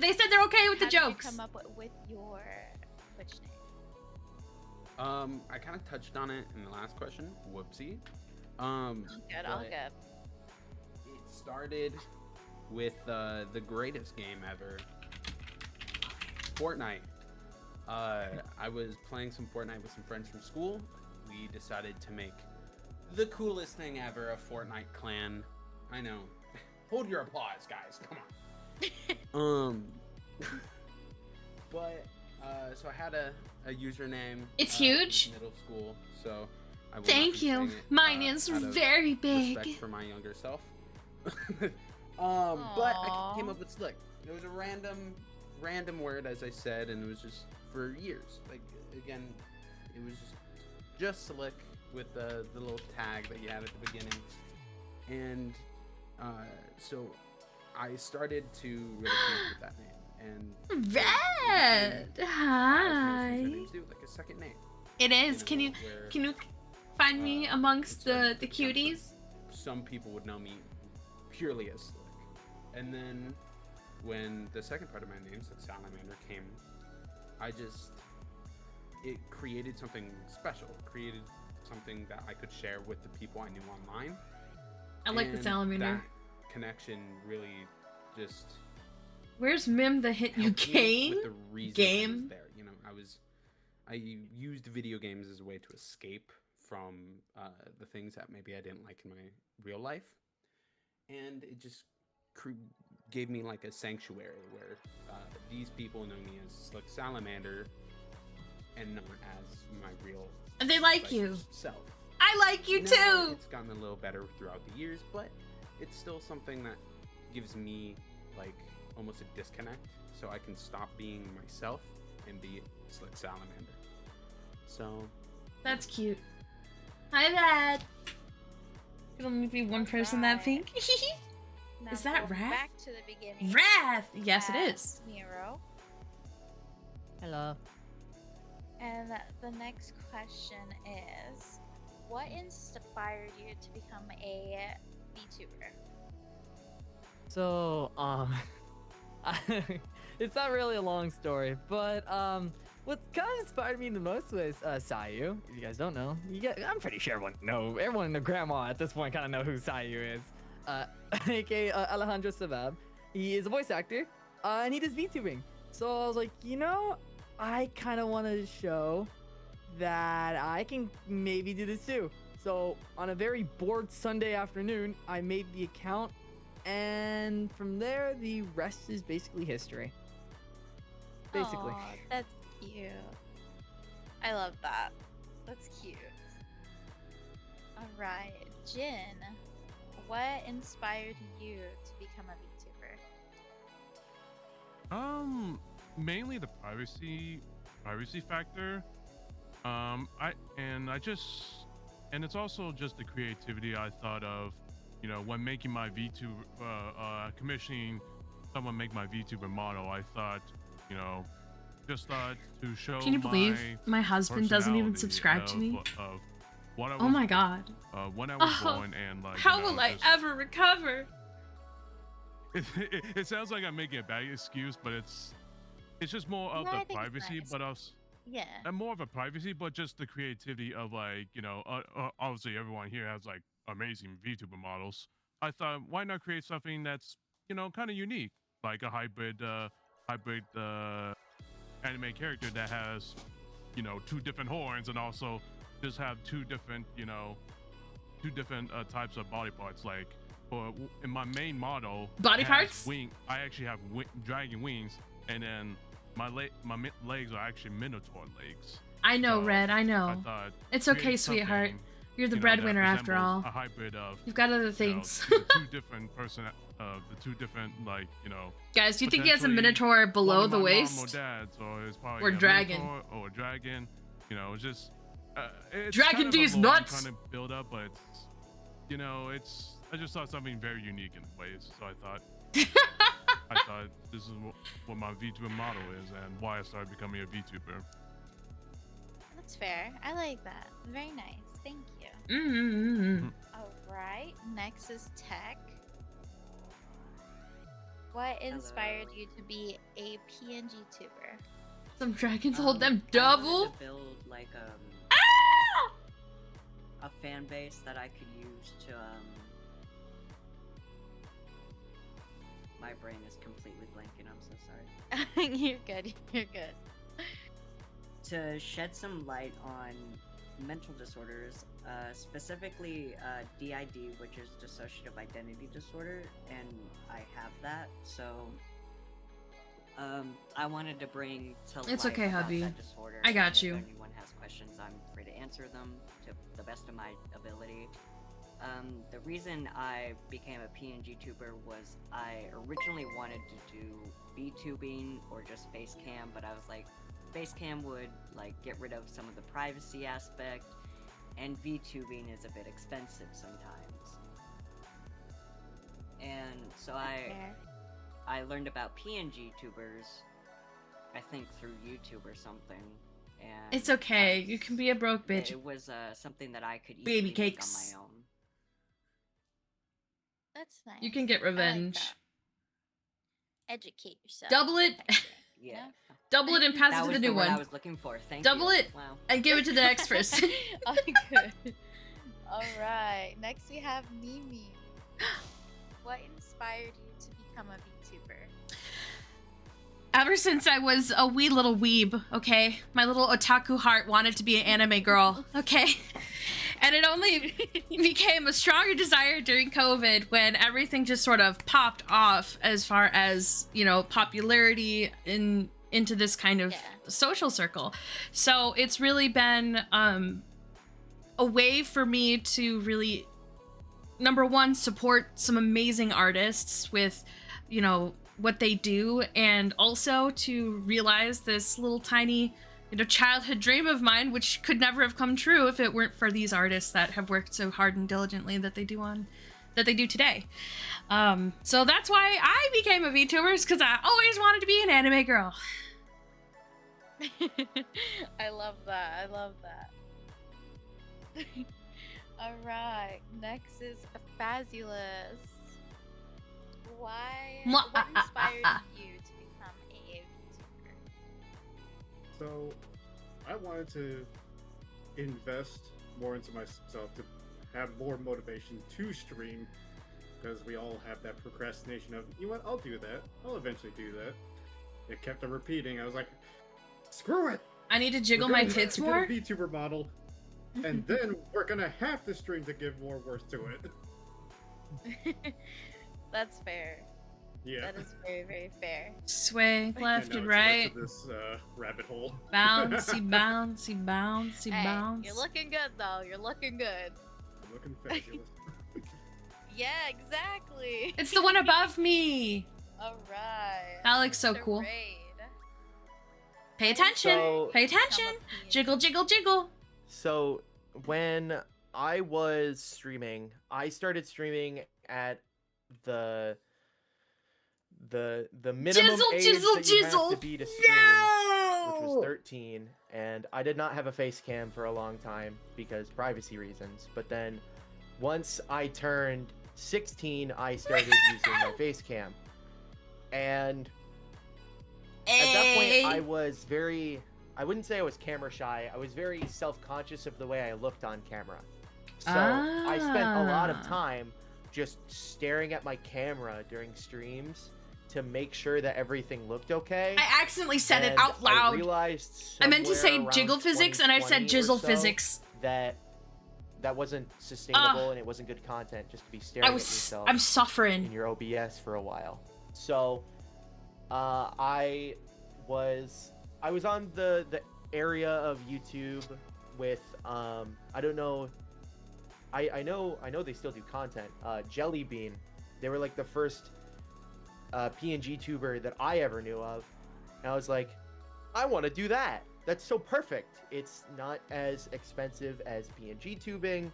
They said they're okay with the jokes. How did you come up with your Twitch name? I kind of touched on it in the last question. Whoopsie. All good. It started with the greatest game ever, Fortnite. I was playing some Fortnite with some friends from school. We decided to make the coolest thing ever, a Fortnite clan. I know. Hold your applause, guys. Come on. But so I had a username. It's huge. Middle school, so I will Thank not be you. saying it, Mine is out of very big. Respect for my younger self. But I came up with Slick. It was a random word, as I said, and it was just for years. Like again, it was just Slick with the little tag that you had at the beginning, and so I started to really connect with that name. And Red. Hi. Names do, like a second name. It is. Can you find me amongst the cuties? Some people would know me purely as Slick. And then when the second part of my name, Slick Salamander, came, it created something special. Created something that I could share with the people I knew online. I like the salamander. That connection really just. Where's Mim the Hit You Game? With the reason I was there. You know, I used video games as a way to escape from the things that maybe I didn't like in my real life, and it just gave me like a sanctuary where these people know me as Slick Salamander and not as my real. And they like you. Self. I like you too. It's gotten a little better throughout the years, but it's still something that gives me like almost a disconnect, so I can stop being myself and be Slick Salamander. So that's cute. Hi, Dad. Could only be one person that think. Is that Wrath? Back to the beginning. Wrath. Yes, it is. Nero. Hello. And the next question is, what inspired you to become a VTuber? So, it's not really a long story, but what kind of inspired me the most was Sayu. If you guys don't know, I'm pretty sure everyone in the grandma at this point kind of know who Sayu is. aka Alejandro Sabab. He is a voice actor, and he does VTubing. So I was like, I kind of want to show that I can maybe do this too. So on a very bored Sunday afternoon, I made the account, and from there, the rest is basically history. Basically. Aww, that's cute. I love that. That's cute. Alright, Jin, what inspired you to become a VTuber? Mainly the privacy factor. And it's also just the creativity I thought of, when making my VTuber, commissioning someone make my VTuber model. I thought, just thought to show. Can you believe my husband doesn't even subscribe to me? Oh my god. When I was born, and like. How will I ever recover? It sounds like I'm making a bad excuse, but it's just more of the privacy, but also. Yeah. And more of a privacy, but just the creativity of like, obviously everyone here has like amazing VTuber models. I thought, why not create something that's, kind of unique, like a hybrid anime character that has, 2 different horns, and also just have two different types of body parts, like or in my main model, Body has parts? I actually have dragon wings, and then my legs are actually minotaur legs. I know, So Red. I know. I thought It's okay, create sweetheart. something, You're the that breadwinner after resembles all. A hybrid of You've got other you know, things. the two different the two different Guys, do you think he has a potentially minotaur one below of the my waist? mom or dad's, or it's probably Or a dragon. minotaur or a dragon. It's just it's Dragon kind of these a lore I'm nuts! trying to build up, but it's I just saw something very unique in the ways, so I thought this is what my VTuber model is and why I started becoming a VTuber. That's fair. I like that. Very nice. Thank you. Mm-hmm. Alright, next is Tech. What inspired you to be a PNG tuber? Some dragons hold them I double. wanted to build like a fan base that I could use to my brain is completely blanking, I'm so sorry. You're good. You're good. To shed some light on mental disorders, specifically DID, which is dissociative identity disorder, and I have that, so I wanted to bring to It's light okay, about hubby. that disorder. I got and you. If anyone has questions, I'm free to answer them to the best of my ability. The reason I became a PNG tuber was I originally wanted to do VTubing or just face cam, but I was like, face cam would like get rid of some of the privacy aspect, and VTubing is a bit expensive sometimes. And so I learned about PNG tubers, I think through YouTube or something. And It's okay. You can be a broke bitch. it was something that I could easily Baby make cakes. on my own. That's nice. You can get I like revenge. that. Educate yourself. Double it. Yeah. Double it and pass That it to was the new word one. I was looking for. Thank Double you. it Wow. and give it to the next person. Oh, good. Alright, next we have Mimi. What inspired you to become a VTuber? Ever since I was a wee little weeb, okay? My little otaku heart wanted to be an anime girl, okay? And it only became a stronger desire during COVID when everything just sort of popped off as far as, popularity into this kind of social circle. So it's really been a way for me to really, number one, support some amazing artists with, what they do, and also to realize this little tiny childhood dream of mine, which could never have come true if it weren't for these artists that have worked so hard and diligently that they do today. So that's why I became a VTuber, because I always wanted to be an anime girl. I love that. I love that. Alright, next is Fabulous. What inspired you to become a VTuber? So, I wanted to invest more into myself to have more motivation to stream, because we all have that procrastination of, you know what, I'll do that. I'll eventually do that. It kept on repeating. I was like, screw it! I need to jiggle my tits more? Get a VTuber model, and then we're gonna have to stream to give more worth to it. That's fair. Yeah. That is very, very fair. Sway left and it's right. led to this rabbit hole. Bouncy, bouncy, bouncy, Hey, bounce. you're looking good though. You're looking good. I'm looking fabulous. Yeah, exactly. It's the one above me. Alright. That looks so cool. Pay attention. So- Pay attention. Jiggle, jiggle, jiggle. So when I was streaming, I started streaming at the minimum Jizzle, age jizzle, that you have jizzle. to be to stream, which was 13, and I did not have a face cam for a long time because privacy reasons. But then once I turned 16, I started using my face cam, and at that point I was I wouldn't say I was camera shy. I was very self-conscious of the way I looked on camera. So I spent a lot of time just staring at my camera during streams to make sure that everything looked okay. I accidentally said it And out loud. I realized I meant to say somewhere jiggle around physics and I said 2020 or jizzle so physics. that that wasn't sustainable and it wasn't good content just to be staring at yourself. I'm suffering in your OBS for a while. So, I was on the area of YouTube with I don't know. I know they still do content. Jelly Bean, they were like the first PNG tuber that I ever knew of, and I was like, I want to do that. That's so perfect. It's not as expensive as PNG tubing,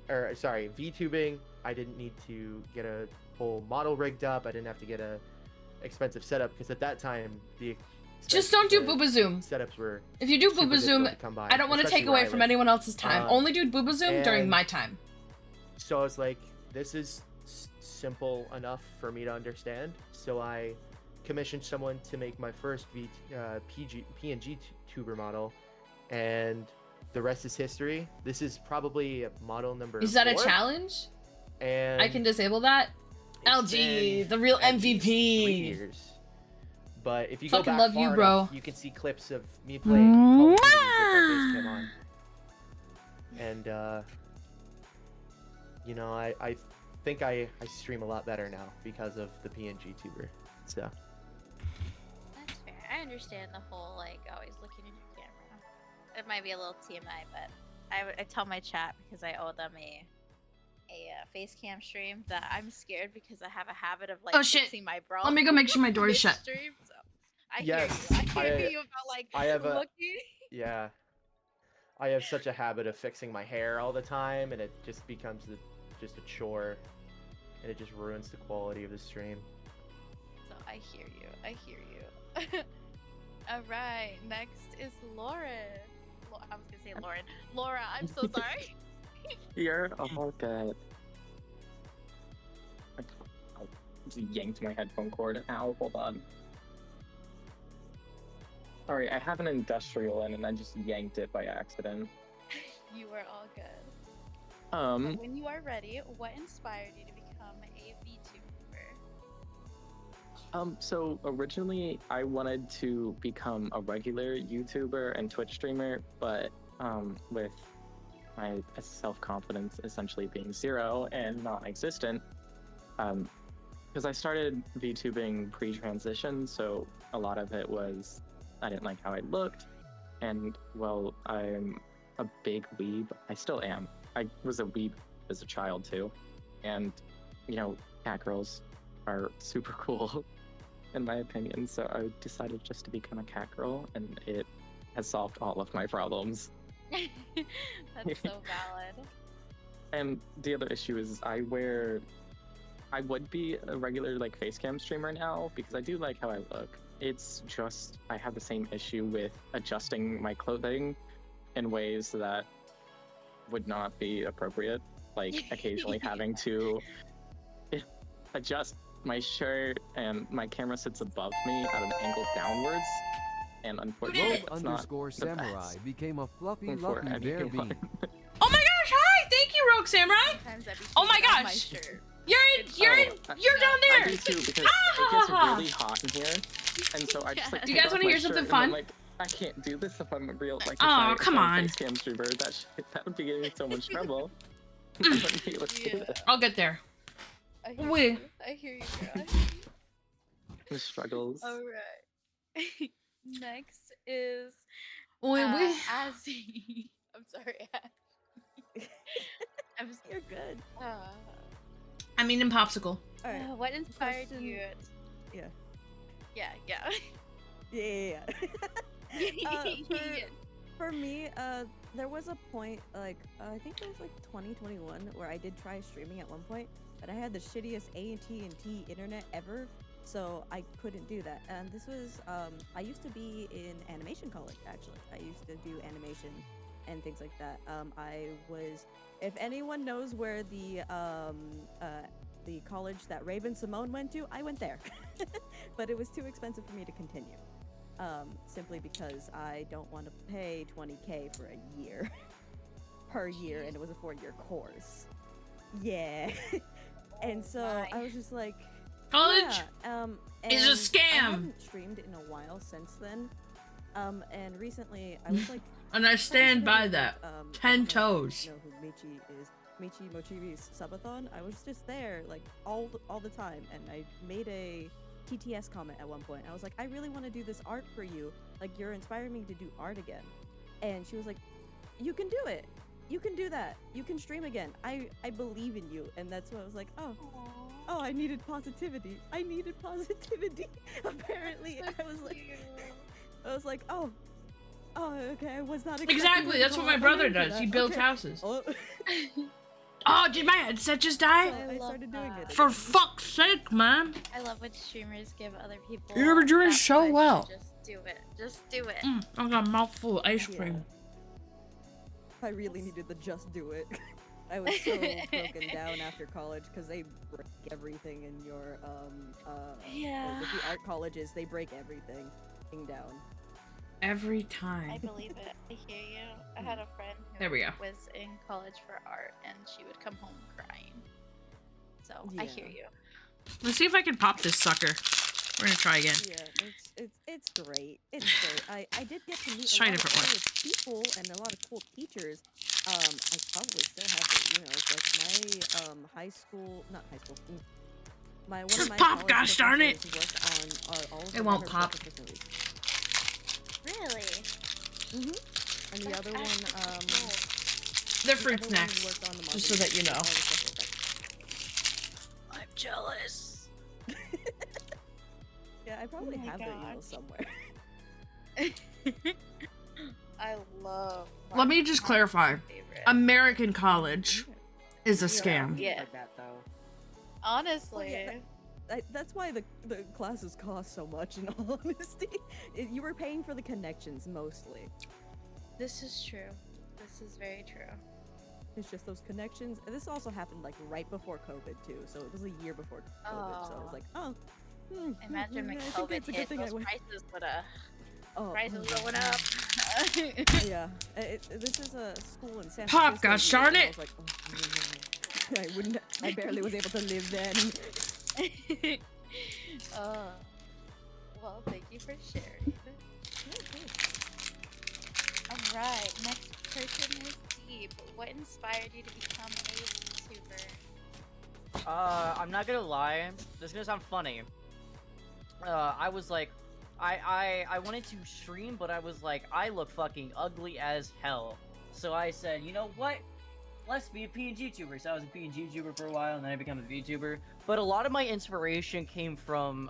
or sorry, VTubing. I didn't need to get a whole model rigged up. I didn't have to get a expensive setup because at that time just don't do Booba Zoom. Setups were if you do super Booba Zoom, difficult to come by, I don't want to especially take where away I from live. anyone else's time. Only do Booba Zoom during and my time. So I was like, this is simple enough for me to understand. So I commissioned someone to make my first PNG tuber model, and the rest is history. This is probably model number 4. Is that a challenge? And I can disable that? LG, the real MVP. 3 years. But if you Fucking go back love far you, bro. enough, you can see clips of me playing Call of Duty with my face cam on. And you know, I think I stream a lot better now because of the PNG tuber. So That's fair. I understand the whole like always looking at your camera. It might be a little TMI, but I tell my chat because I owe them a face cam stream that I'm scared because I have a habit of like Oh, shit. fixing my bra. Let me go make sure my door is shut. Stream, so I yes, hear you about like I have a looking. yeah. I have such a habit of fixing my hair all the time, and it just becomes just a chore, and it just ruins the quality of the stream. So I hear you. I hear you. All right, next is Lauren. I was gonna say Lauren. Laura, I'm so sorry. You're all good. I just yanked my headphone cord. Ow, hold on. Sorry, I have an industrial in and I just yanked it by accident. You are all good. So when you are ready, what inspired you to become a VTuber? So originally I wanted to become a regular YouTuber and Twitch streamer, but with my self-confidence essentially being 0 and non-existent, because I started VTubing pre-transition, so a lot of it was I didn't like how I looked, and well, I'm a big weeb. I still am. I was a weeb as a child too, and you know, cat girls are super cool in my opinion, so I decided just to become a cat girl, and it has solved all of my problems. That's so valid. And the other issue is I would be a regular like face cam streamer now because I do like how I look. It's just I have the same issue with adjusting my clothing in ways that would not be appropriate, like occasionally having to adjust my shirt, and my camera sits above me at an angle downwards, and unfortunately that's not the Samurai best became a fluffy, for lucky bear anyone. bean. Oh my gosh, hi! Thank you, Rogue Samurai! Oh my gosh! You're down there! I do too, because it gets really hot in here, and so I just like Do you take guys off want to my hear shirt, something and fun? I'm like, I can't do this if I'm a real like. Aw, if come I'm a on. face cam streamer, that would be getting me so much trouble. I wouldn't be able to do that. I'll get there. I hear Wait. you. I hear you, girl. The struggles. All right. Next is Wait. Azzy. I'm sorry. You're good. I'm eating popsicle. All right. What inspired Question- you? Yeah. Yeah. Yeah. For me, there was a point, like, I think it was like 2021, where I did try streaming at one point, but I had the shittiest AT&T internet ever, so I couldn't do that. And this was, I used to be in animation college, actually. I used to do animation and things like that. I was, if anyone knows where the college that Raven Simone went to, I went there. But it was too expensive for me to continue. Simply because I don't want to pay $20K for a year per year, and it was a 4-year course. Yeah. And so I was just like, college is a scam. I haven't streamed in a while since then. And recently I was like And I stand by Like, that. I don't 10 know toes. Know who Michi is? Michi Mochibi's subathon. I was just there like all the time, and I made a TTS comment at one point. I was like, I really want to do this art for you. Like, you're inspiring me to do art again. And she was like, you can do it. You can do that. You can stream again. I believe in you. And that's when I was like, oh, I needed positivity. I needed positivity. Apparently, I was like, oh, okay. I was not expecting Exactly, her to that's call what my out brother name for does. that. He builds Okay. houses. Oh. Oh, did my headset just die? I started doing it. For fuck's sake, man. I love when streamers give other people. You were doing that so push to well. Just do it. Just do it. I got a mouthful of ice cream. I really needed the just do it. I was so broken down after college because they break everything in your Yeah. with the art colleges, they break everything down. Every time. I believe it. I hear you. I had a friend who There we go. was in college for art, and she would come home crying. So I hear you. Let's see if I can pop this sucker. We're gonna try again. Yeah, it's great. It's great. I did get to meet Let's a try a lot different of one. other people and a lot of cool teachers. I probably still have it. You know, it's like my high school, not high school. My one Just of my pop, college gosh darn it! professors worked on all of It the won't Leonard pop. Cohen movies. Really? And the other one, They're the fruit other one snacks. worked on the Just so Marvel that you movies, know. all the special effects. I'm jealous. Yeah, I probably Oh my have the email gosh. somewhere. I love. Let me just clarify. American college is a scam. Yeah. Like that though. Honestly. That's why the classes cost so much, in all honesty. You were paying for the connections, mostly. This is true. This is very true. It's just those connections. And this also happened, like, right before COVID, too. So it was a year before COVID, so I was like, oh. Imagine when I think COVID it's a good hit, thing I those went. prices would have. Oh, Prices oh, going yeah. up. Yeah. This is a school in San Pop, Francisco. gosh darn and I it! was like, oh, I wouldn't. I barely was able to live then. Well, thank you for sharing. Alright, next person is Deep. What inspired you to become a YouTuber? I'm not gonna lie. This is gonna sound funny. I was like, I wanted to stream, but I was like, I look fucking ugly as hell. So I said, you know what? Let's be a PNG YouTuber. So I was a PNG YouTuber for a while, and then I became a VTuber. But a lot of my inspiration came from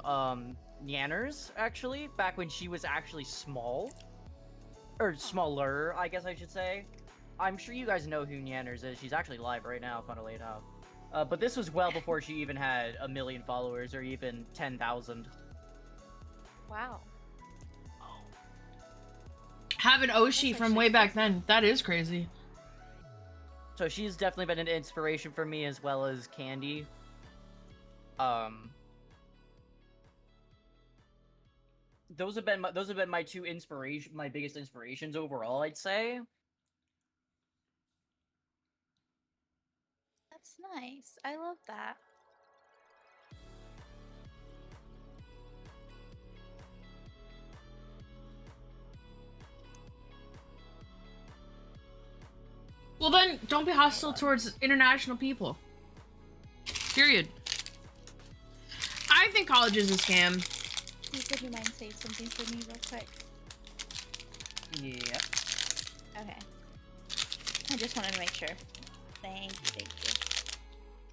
Nyanners, actually, back when she was actually small. Or smaller, I guess I should say. I'm sure you guys know who Nyanners is. She's actually live right now, funnily enough. But this was well before she even had 1 million followers, or even 10,000. Wow. Having Oshi from way back then, that is crazy. So she's definitely been an inspiration for me, as well as Candy. Those have been my two my biggest inspirations overall, I'd say. That's nice. I love that. Well then, don't be hostile towards international people. Period. I think college is a scam. Would you mind saying something for me real quick? Yeah. Okay. I just wanted to make sure. Thank you.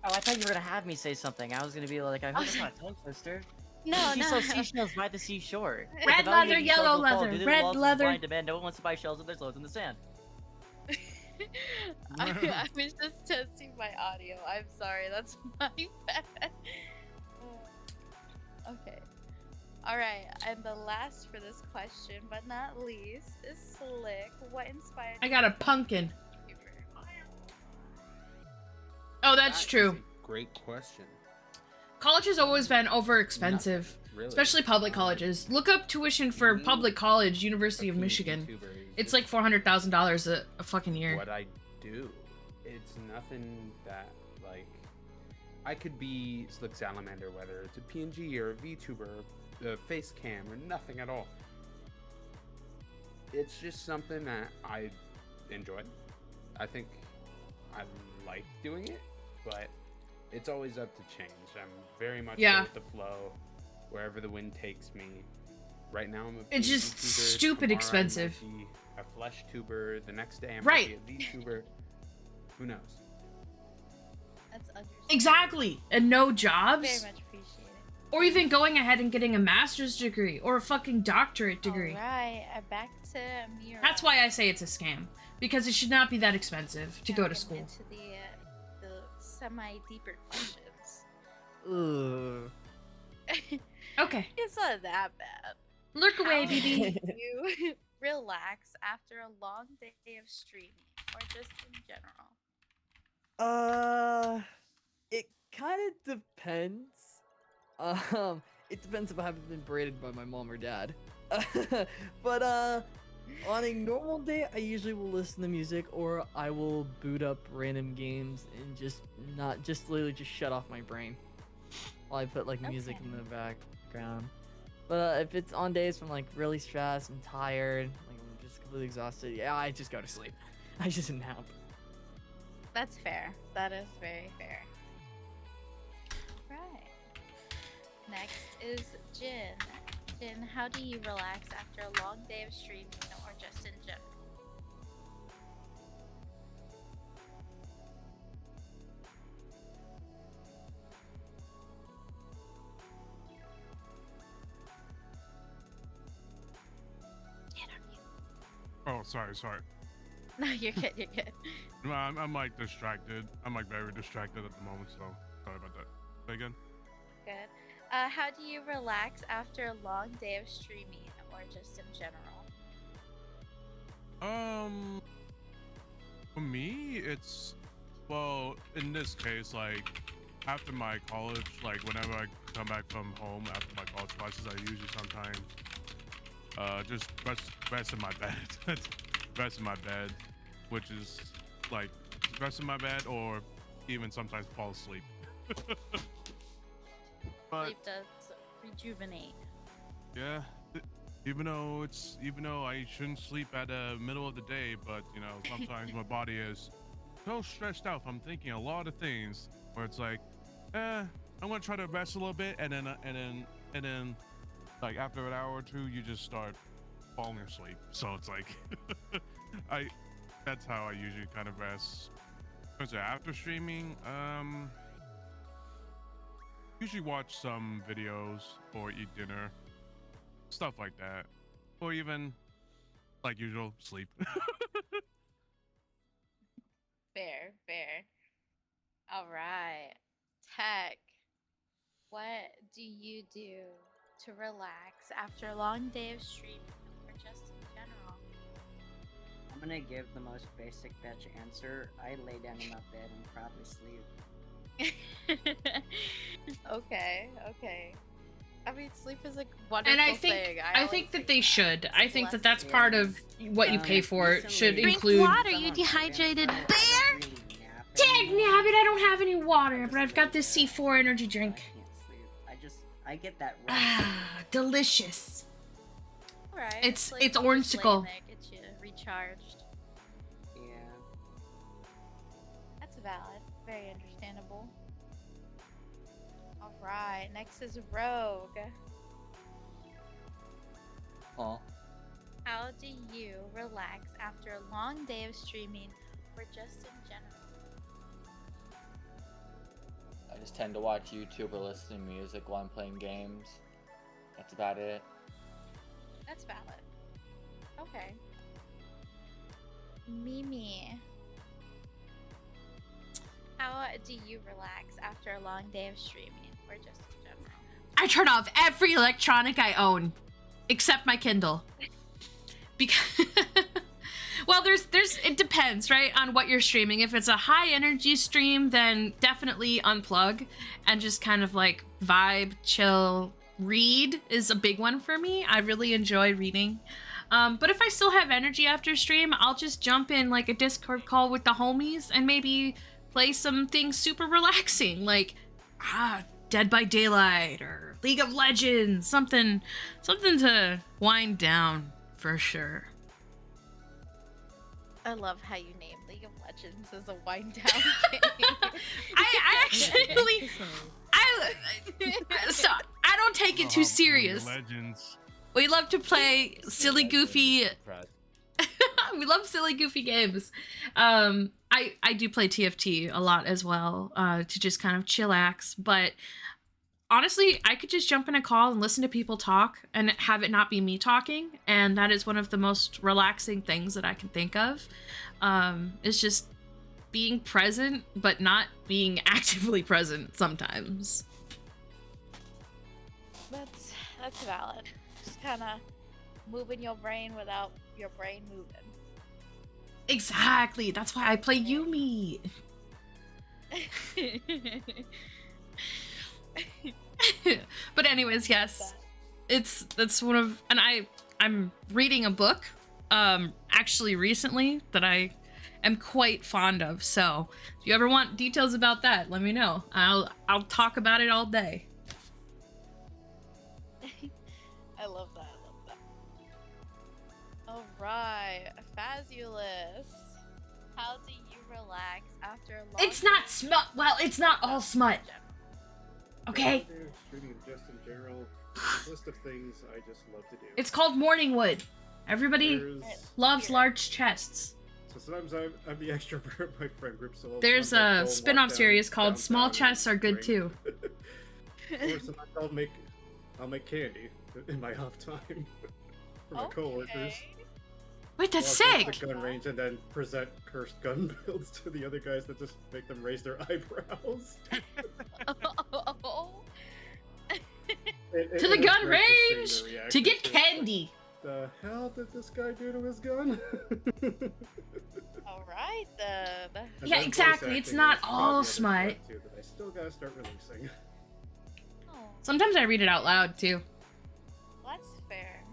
Oh, I thought you were gonna have me say something. I was gonna be like, I hope it's not a tongue twister. No, She no. sells seashells by the seashore. Red The value leather, of these yellow shells will fall leather, due to the red laws of leather. supply and demand. No one wants to buy shells if there's loads in the sand. I was just testing my audio. I'm sorry, that's my bad. Okay. Alright, and the last for this question, but not least, is Slick. What inspired I got a pumpkin. Oh, that's true. Great question. College has always been over expensive. Really? Especially public colleges. Look up tuition for public college, University of Michigan. It's like $400,000 a fucking year. What I do, it's nothing that, like, I could be Slick Salamander, whether it's a PNG or a VTuber, a face cam, or nothing at all. it's just something that I enjoy. I think I like doing it, but it's always up to change. I'm very much Yeah. go with the flow, wherever the wind takes me. Right now, I'm a It's PvP just tuber. stupid Tomorrow expensive. I might be a flesh tuber. The next day, I might Right. be a VTuber. Who knows? That's understandable. Exactly. And no jobs. Very much appreciate it. Or even going ahead and getting a master's degree or a fucking doctorate degree. Alright, back to Mira. That's why I say it's a scam. Because it should not be that expensive to go to school. Into the semi-deeper questions. Ugh. Okay. It's not that bad. Lurk away, How BB. do you relax after a long day of streaming, or just in general? It kind of depends. It depends if I haven't been braided by my mom or dad. But on a normal day, I usually will listen to music, or I will boot up random games and just literally just shut off my brain while I put like music in the background. But if it's on days when like really stressed and tired, like I'm just completely exhausted, yeah, I just go to sleep. I just nap. That's fair. That is very fair. Right. Next is Jin. Jin, how do you relax after a long day of streaming, or just in general? Oh, sorry. No, you're good. You're good. No, I'm like distracted. I'm like very distracted at the moment, so sorry about that. Say again. Good. How do you relax after a long day of streaming, or just in general? For me, it's, well, in this case, like after my college, like whenever I come back from home after my college classes, I usually sometimes just rest in my bed. Rest in my bed, which is like rest in my bed, or even sometimes fall asleep. But Sleep does rejuvenate. yeah, even though I shouldn't sleep at the middle of the day, but you know, sometimes my body is so stressed out from thinking a lot of things where it's like, I'm gonna try to rest a little bit, and then like after an hour or two, you just start falling asleep. So it's like that's how I usually kind of rest. So after streaming, usually watch some videos or eat dinner, stuff like that, or even like usual sleep. Fair. All right. Tech, what do you do to relax after a long day of streaming, or just in general? I'm gonna give the most basic bitch answer. I lay down in my bed and probably sleep. Okay. I mean, sleep is a wonderful And I thing. think that they should. I think that that's part of what you pay for. Should recently- include. water, you dehydrated bear! Dag nabbit, I don't have any water, but I've got this C4 energy drink. I can't sleep. I get that Ah, delicious. Alright. It's like just ornsicle. laying there, get you recharged. Yeah. That's valid. Very understandable. Alright, next is Rogue. Oh. How do you relax after a long day of streaming, or just in general? I just tend to watch YouTube or listen to music while I'm playing games. That's about it. That's valid. Okay. Mimi. How do you relax after a long day of streaming, or just in general? I turn off every electronic I own, except my Kindle. Because, well, it depends, right, on what you're streaming. If it's a high energy stream, then definitely unplug and just kind of like vibe, chill, read is a big one for me. I really enjoy reading. But if I still have energy after stream, I'll just jump in like a Discord call with the homies and maybe play some things super relaxing, like Dead by Daylight or League of Legends, something to wind down for sure. I love how you name League of Legends as a wind down game. I actually, so I don't take it too serious. Legends. We love to play silly, goofy. Crap. We love silly, goofy games. I do play TFT a lot as well, to just kind of chillax. But honestly, I could just jump in a call and listen to people talk and have it not be me talking, and that is one of the most relaxing things that I can think of. It's just being present, but not being actively present sometimes. That's valid. Just kind of moving your brain without your brain moving. Exactly. That's why I play Yumi. But anyways, yes, that's one of, and I'm reading a book, actually recently that I am quite fond of. So if you ever want details about that, let me know. I'll talk about it all day. I love that. All right, Fazulous. How do you relax after a long? It's not smut. Well, it's not all smut. Okay. Streaming just in general, list of things I just love to do. It's called Morningwood. Everybody loves large chests. So sometimes I'm the extrovert of my friend group. So There's a spin-off series called Small Chests Are Good Too. Or sometimes I'll make candy in my off time for my coworkers. Wait, that's Walk up to sick! the gun range and then present cursed gun builds to the other guys that just make them raise their eyebrows. To the gun range to get candy. The hell did this guy do to his gun? All right, Yeah, exactly. It's not all smut. That I still gotta start releasing. Sometimes I read it out loud too. That's fair.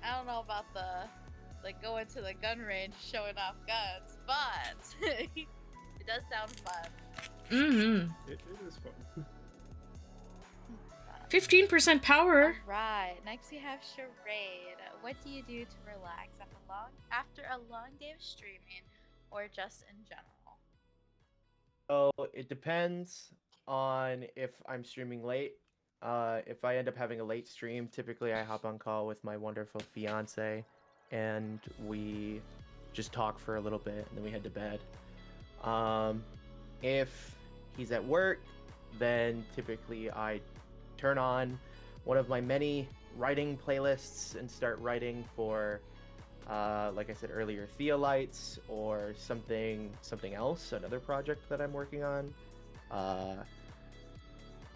I don't know about the going to the gun range showing off guns, but it does sound fun. Mm-hmm. It is fun. 15% power. Right. Next we have Charade. What do you do to relax after a long day of streaming, or just in general? So it depends on if I'm streaming late. If I end up having a late stream, typically I hop on call with my wonderful fiance, and we just talk for a little bit, and then we head to bed. If he's at work, then typically I turn on one of my many writing playlists and start writing for, like I said earlier, Theolites or something else, another project that I'm working on.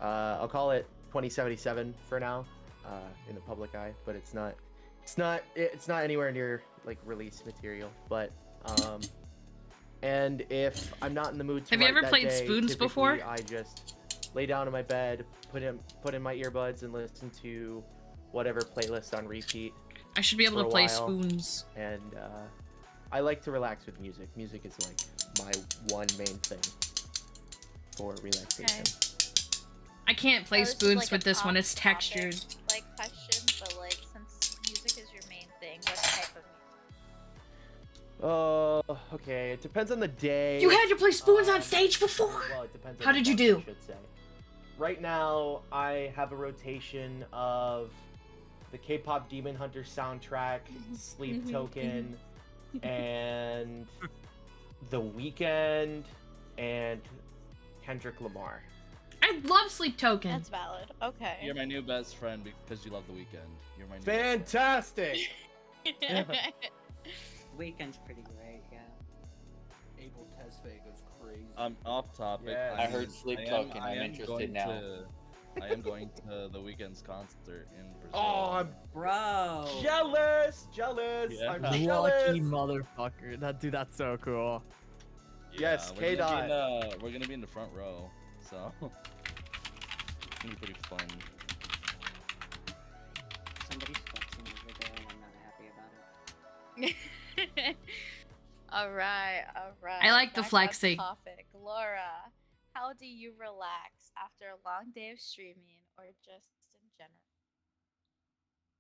I'll call it 2077 for now, in the public eye, but it's not anywhere near like release material. But and if I'm not in the mood to Have you write ever that played day, Spoons before? typically I just lay down in my bed, put in my earbuds, and listen to whatever playlist on repeat. I should be able for to a play while. Spoons. And I like to relax with music. Music is like my one main thing for relaxation. I can't play This is Spoons like with a this one. off It's textured. topic, question, but since music is your main thing, what type of music? Oh, okay. It depends on the day. You had to play Spoons on stage before? Well, it depends on How the did you month, do? I should say. Right now, I have a rotation of the K-pop Demon Hunter soundtrack, Sleep Token, and The Weeknd, and Kendrick Lamar. I love Sleep Token. That's valid. Okay. You're my new best friend because you love the weekend. You're my new Fantastic! Weekend's pretty great, yeah. Abel Tesfaye goes crazy. Off topic. Yeah. I heard Sleep Token, I'm interested now. I am going to the weekend's concert in Brazil. Oh, I'm Bro. jealous! Yeah. I'm jealous! Lucky motherfucker. That's so cool. Yes, we're gonna K-Dot. we're gonna be in the front row, so it's gonna be pretty fun. Somebody's flexing over there and I'm not happy about it. All right. I like the Back on flexing. Topic. Laura, how do you relax after a long day of streaming, or just in general?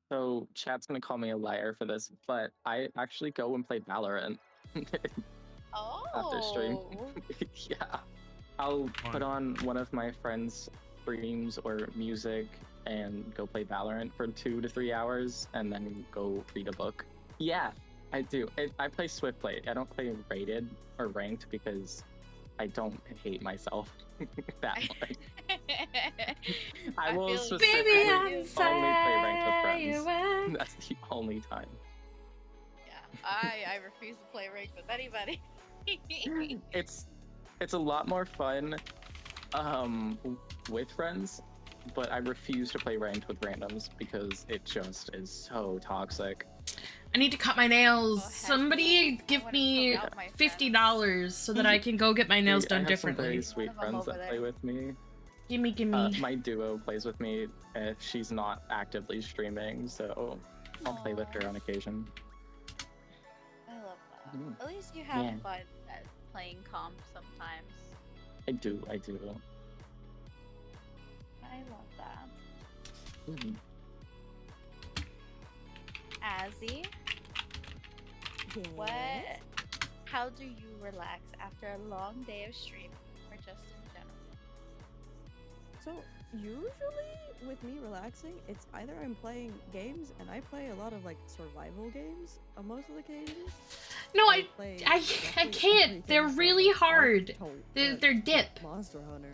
So chat's gonna call me a liar for this, but I actually go and play Valorant. after stream. Oh. Yeah. I'll put on one of my friends' streams or music and go play Valorant for 2 to 3 hours and then go read a book. Yeah, I do. I play Swift Play. I don't play rated or ranked because I don't hate myself that much. I will feel you. specifically Baby, I'm only play ranked with friends. firework. That's the only time. Yeah, I refuse to play ranked with anybody. It's a lot more fun with friends, but I refuse to play ranked with randoms because it just is so toxic. I need to cut my nails. Somebody give me $50 so that I can go get my nails I done have differently. some very sweet friends that play with me. Gimme. My duo plays with me if she's not actively streaming, so I'll play with her on occasion. I love that. Mm. At least you have Yeah. fun at playing comp sometimes. I do. I love that. Mm. Azzy, how do you relax after a long day of streaming, or just in general? So usually with me relaxing, it's either I'm playing games, and I play a lot of like survival games on most of the occasions. No, I play can't. everything They're from, really like, hard. Naruto, They're dip. Monster Hunter.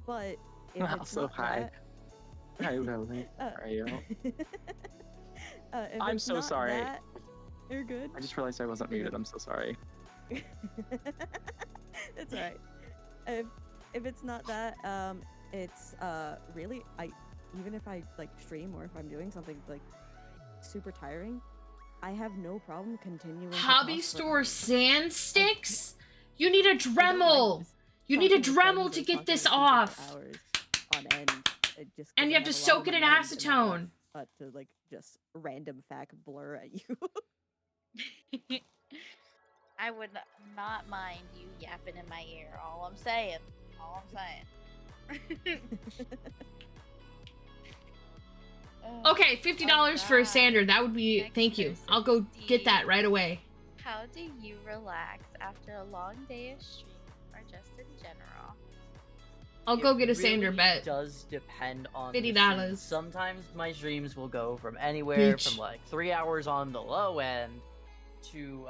But if Wow, it's so not high. that, Hi, Lily. How are you? if I'm it's so not sorry. that, you're good. I just realized I wasn't muted. I'm so sorry. It's alright. If it's not that, it's really even if I like stream or if I'm doing something like super tiring, I have no problem continuing. Hobby store sand sticks? You need a Dremel. You need a Dremel to get this off. On end, just And you have to soak it in acetone. To like just random fact blur at you. I would not mind you yapping in my ear. All I'm saying. Okay, $50 for a sander. That would be. Thank you. I'll go get that right away. How do you relax after a long day of stream, or just in general? I'll go get a It sander really bet. does depend on the $50. stream. Sometimes my streams will go from anywhere Bitch. from like 3 hours on the low end to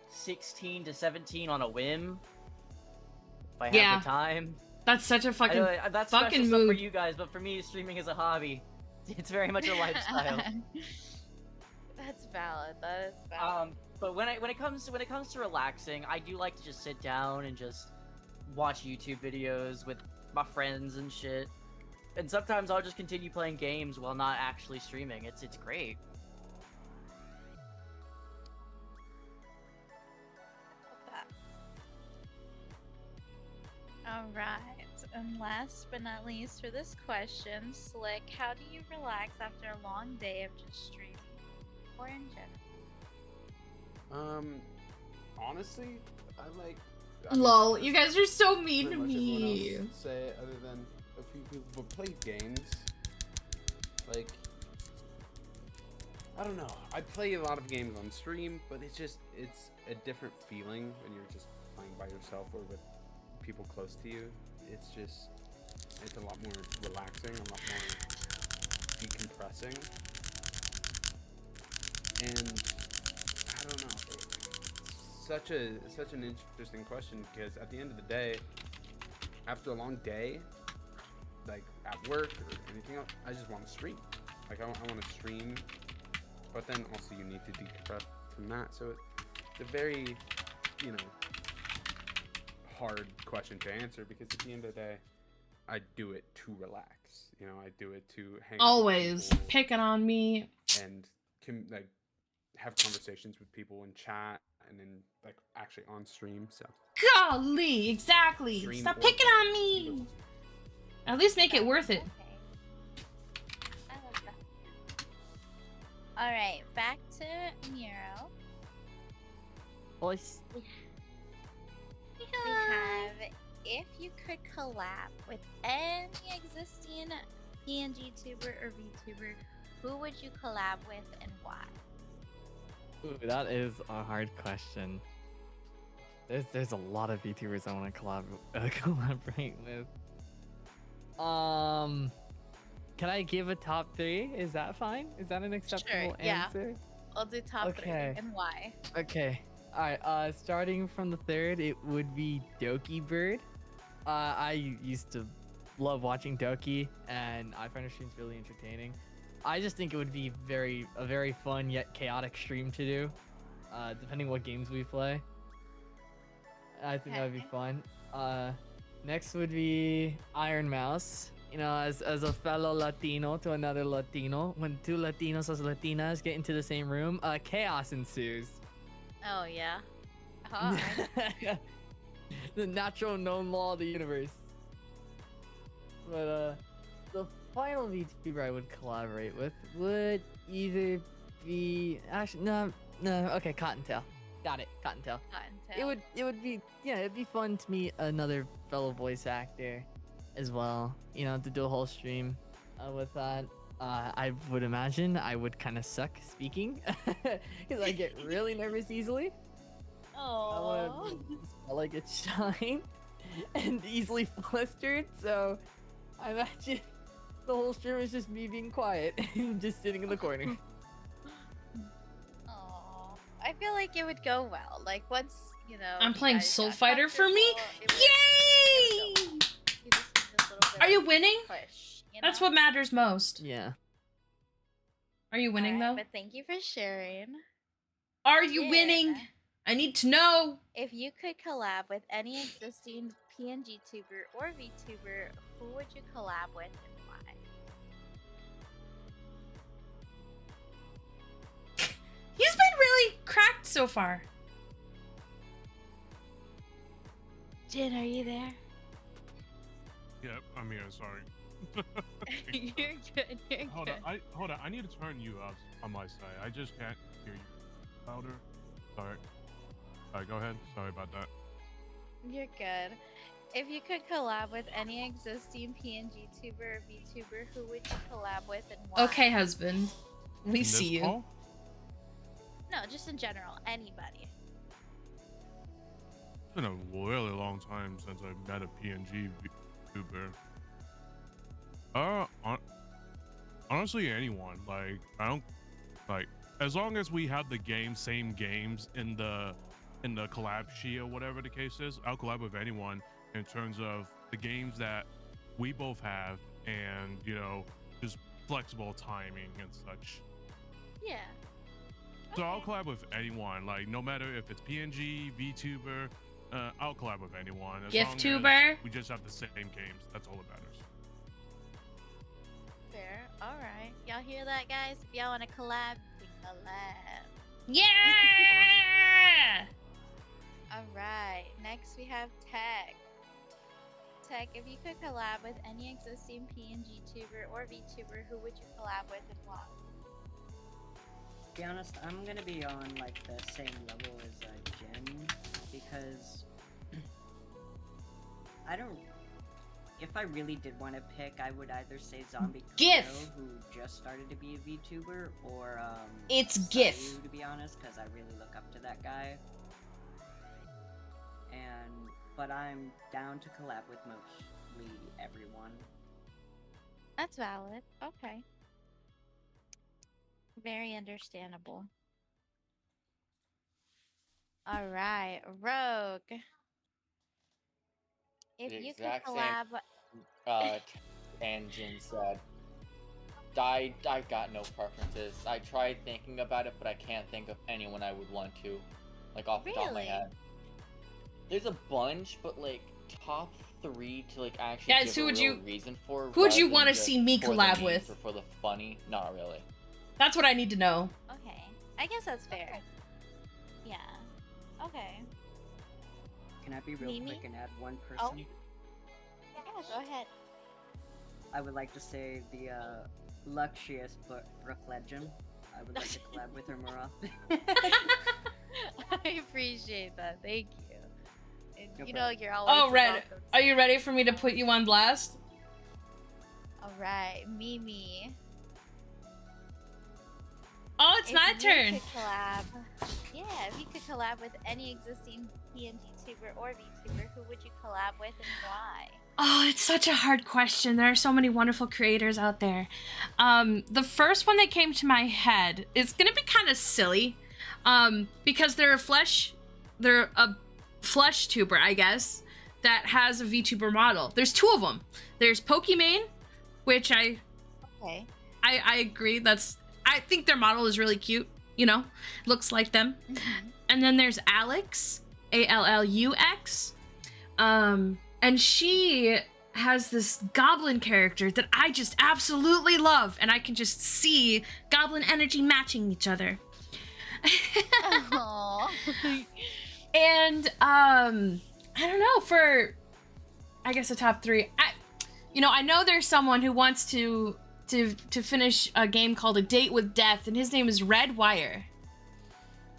16 to 17 on a whim. If I have Yeah. the time. That's such a I fucking know, that's fucking special stuff for mood. you guys, but for me, streaming is a hobby. It's very much a lifestyle. That's valid. That is valid. But when it comes to relaxing, I do like to just sit down and just watch YouTube videos with my friends and shit. And sometimes I'll just continue playing games while not actually streaming. It's great. Alright, and last but not least for this question, Slick, how do you relax after a long day of just streaming? Or in general? Honestly, I like. Lol, you guys are so mean to pretty much me. everyone else say it, other than a few people who play games. Like, I don't know. I play a lot of games on stream, but it's a different feeling when you're just playing by yourself or with people close to you. It's a lot more relaxing, a lot more decompressing, and I don't know. It's such an interesting question, because at the end of the day, after a long day, like at work or anything else, I just want to stream. Like I want to stream, but then also you need to decompress from that. So it's a very, hard question to answer, because at the end of the day, I do it to relax. I do it to hang out with Always people picking on me. and like have conversations with people in chat and then like actually on stream. So Golly, exactly. Stream Stop or picking on me. At least make it worth it. I love that. Alright, back to Miro. Voice. We have, if you could collab with any existing PNG tuber or VTuber, who would you collab with and why? Ooh, that is a hard question. There's a lot of VTubers I want to collaborate with. Can I give a top 3? Is that fine? Is that an acceptable yeah. answer? I'll do top 3 Okay. and why. Okay. Alright, starting from the 3rd, it would be Doki Bird. I used to love watching Doki, and I find her streams really entertaining. I just think it would be a very fun yet chaotic stream to do, depending what games we play. I think that would be fun. Next would be Iron Mouse. You know, as a fellow Latino to another Latino, when two Latinos as Latinas get into the same room, chaos ensues. Oh yeah. Uh-huh. The natural known law of the universe. But the final VTuber I would collaborate with would either be actually no, okay, Cottontail. Got it, Cottontail. Cottontail. It would be, yeah, it'd be fun to meet another fellow voice actor as well. You know, to do a whole stream with that. I would imagine I would kind of suck speaking because I get really nervous easily. Oh. I get shy and easily flustered, so I imagine the whole stream is just me being quiet and just sitting in the corner. Oh. I feel like it would go well. Like once, you know. I'm playing guys Soul got Fighter for me. comfortable, Yay! You just need this little bit Are you of winning? Push, you That's know? what matters most. Yeah. Are you winning though? But thank you for sharing. Are you winning? I need to know. If you could collab with any existing PNG tuber or VTuber, who would you collab with and why? He's been really cracked so far. Jin, are you there? Yep, I'm here. Sorry. You're good. You're Hold good. on. Hold on. I need to turn you up on my side. I just can't hear you louder. Sorry. Alright, go ahead. Sorry about that. You're good. If you could collab with any existing PNG tuber or VTuber, who would you collab with and why? Okay, husband. We In see this you. call? No, just in general. Anybody. It's been a really long time since I met a PNG VTuber. Honestly, anyone. Like, I don't like as long as we have the same games in the collab sheet or whatever the case is. I'll collab with anyone in terms of the games that we both have, and you know, just flexible timing and such. Yeah. So I'll collab with anyone, like no matter if it's PNG, VTuber, I'll collab with anyone. As long as GIFTuber? we just have the same games. That's all that matters. Fair. Alright. Y'all hear that, guys? If y'all want to collab, we collab. Yeah! Alright. Next we have Tech. Tech, if you could collab with any existing PNG tuber or VTuber, who would you collab with and why? To be honest, I'm gonna be on like the same level as Jen because I don't. If I really did want to pick, I would either say Zombie GIF! Crow, who just started to be a VTuber, or It's Sayu, GIF. to be honest, because I really look up to that guy. But I'm down to collab with mostly everyone. That's valid. Okay. Very understandable. Alright, Rogue. If The you could exact same, collab. Engine said. I got no preferences. I tried thinking about it, but I can't think of anyone I would want to, like off the top of my Really? head. There's a bunch, but like top 3 to like actually Guys, give who a would real you- reason for. who would you rather wanna than just see me for the collab memes with? or for the funny? Not really. That's what I need to know. Okay. I guess that's fair. Yeah. Okay. Can I be real Mimi? quick and add one Oh. person? Yeah, go ahead. I would like to say the Luxious Brook Legend. I would like to collab with her more often. I appreciate that. Thank you. And No you know, problem. you're always Oh, Red, welcome. are you ready for me to put you on blast? Alright, Mimi. Oh, it's If my you turn. could collab, yeah, if you could collab with any existing PNG tuber or VTuber, who would you collab with and why? Oh, it's such a hard question. There are so many wonderful creators out there. The first one that came to my head is gonna be kind of silly, because they're a flesh tuber, I guess, that has a VTuber model. There's two of them. There's Pokimane, which I agree. I think their model is really cute. You know, looks like them. And then there's Alex, Allux. And she has this goblin character that I just absolutely love, and I can just see goblin energy matching each other. And I don't know, for I guess a top 3. I know there's someone who wants to finish a game called A Date with Death, and his name is Red Wire.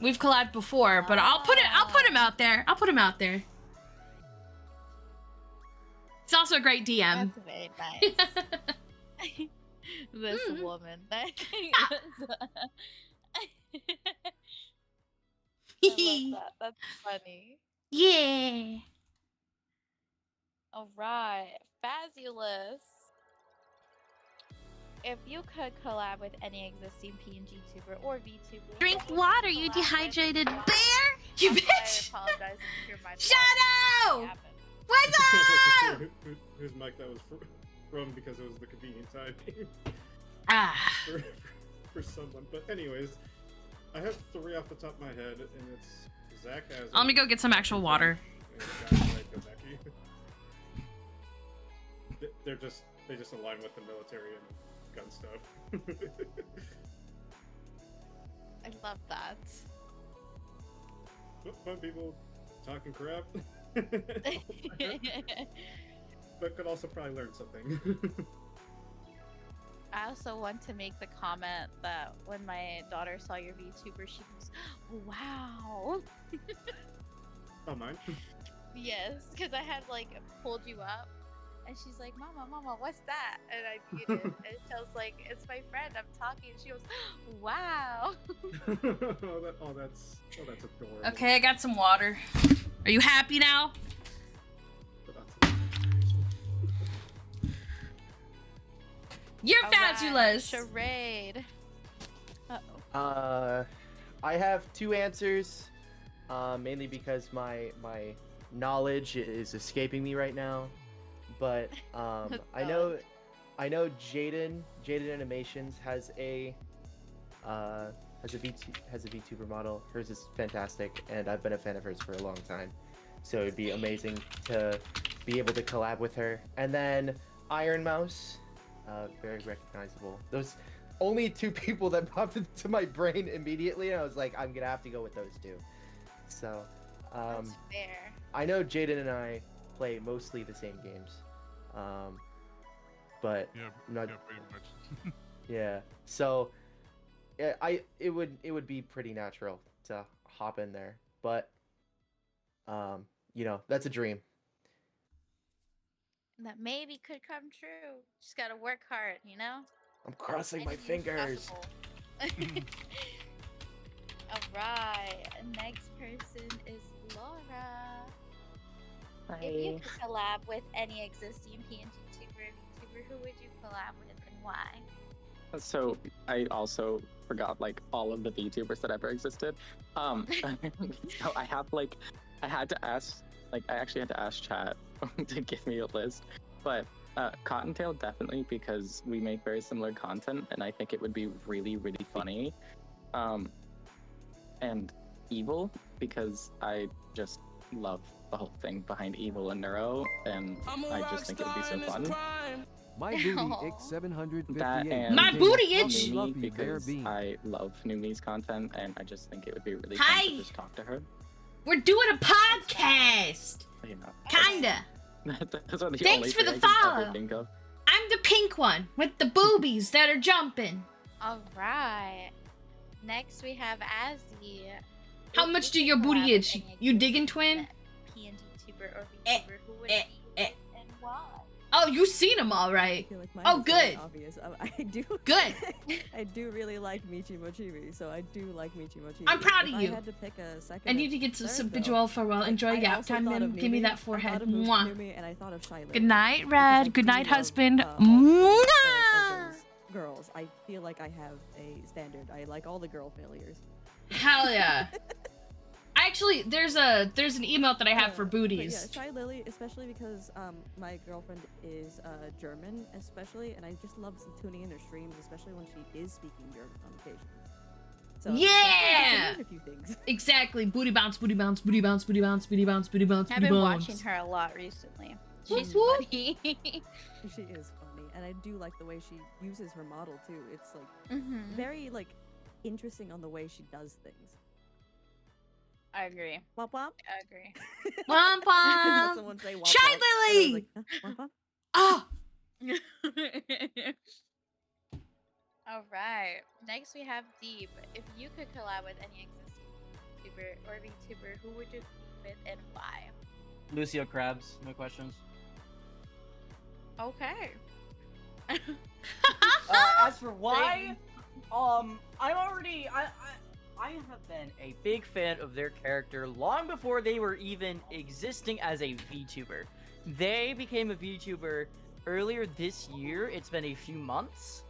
We've collabed before, but I'll put him out there. He's also a great DM. That's very nice. This woman. I love that. That's funny. Yeah. All right, Fabulous. If you could collab with any existing PNG tuber or VTuber, Drink water, you dehydrated bear! You bitch! I apologize if you hear my Shadow! What's up? Whose mic that was from because it was the convenient timing. For someone. But anyways, I have 3 off the top of my head, and it's Zach has. I'm gonna go get some actual water. They just align with the military and gun stuff. I love that. Fun people talking crap. But could also probably learn something. I also want to make the comment that when my daughter saw your VTuber, she goes, "Wow." Oh, mine? Yes, because I had like pulled you up, and she's like, "Mama, what's that?" And I muted, and she was like, "It's my friend. I'm talking." And she goes, "Wow." That's adorable. Okay, I got some water. Are you happy now? You're fabulous. Charade. I have 2 answers, mainly because my knowledge is escaping me right now. But I know Jaden Animations has a VTuber model. Hers is fantastic, and I've been a fan of hers for a long time. So it'd be amazing to be able to collab with her. And then Iron Mouse, very recognizable. Those only 2 people that popped into my brain immediately, and I was like, I'm gonna have to go with those 2. So, That's fair. I know Jaden and I play mostly the same games, but yeah, pretty much. yeah. So, it would be pretty natural to hop in there, but that's a dream. That maybe could come true. Just gotta work hard, you know? I'm crossing my fingers. Alright, next person is Laura. Hi. If you could collab with any existing PNG tuber, who would you collab with and why? So I also forgot like all of the VTubers that ever existed. So I actually had to ask chat to give me a list, but Cottontail definitely, because we make very similar content and I think it would be really, really funny. And Evil, because I just love the whole thing behind Evil and Neuro, and I just think it would be so fun. My booty X758. That and My booty itch! Numi, because I love Numi's content, and I just think it would be really Hi. fun to just talk to her. We're doing a podcast. You know, Kinda. those are the Thanks only for the things I can ever follow. think of. I'm the pink one with the boobies that are jumping. Alright. Next we have Azzy. How much do your booty itch? You digging, twin? PNG tuber or VTuber, who would it be with and why? Oh, you've seen them all, I right? feel like mine Oh, is very good. obvious. I do. Good. I do really like Michi Mochibi, so I do like Michi Mochibi. I'm proud If of you. I had to pick a second. I need to get some visual for well. Enjoy gap time, then give me that forehead. Mwah. And I thought of Shy Good Lily, night, because I Red. Good do night, love, husband. all three Mwah. of those girls. I feel like I have a standard. I like all the girl failures. Hell yeah. Actually, there's an emote that I have for But booties. yeah, Shy Lily, especially because my girlfriend is German, especially, and I just love tuning in her streams, especially when she is speaking German on occasion. So Yeah! I learned a few things. Exactly. Booty bounce, booty bounce, booty bounce, booty bounce, booty bounce, booty bounce, I've booty been bounce. watching her a lot recently. Whoop, She's whoop. funny. She is funny, and I do like the way she uses her model too. It's like Mhm. very like interesting on the way she does things. I agree. Womp womp. I agree. Womp I womp. saw someone say womp Shy womp, and I was Lily! like, huh? Womp womp? Oh! All right. Next we have Deep. If you could collab with any existing YouTuber or VTuber, who would you be with and why? Lucio Krabs, no questions. Okay. As for why, I'm already I have been a big fan of their character long before they were even existing as a VTuber. They became a VTuber earlier this year. It's been a few months.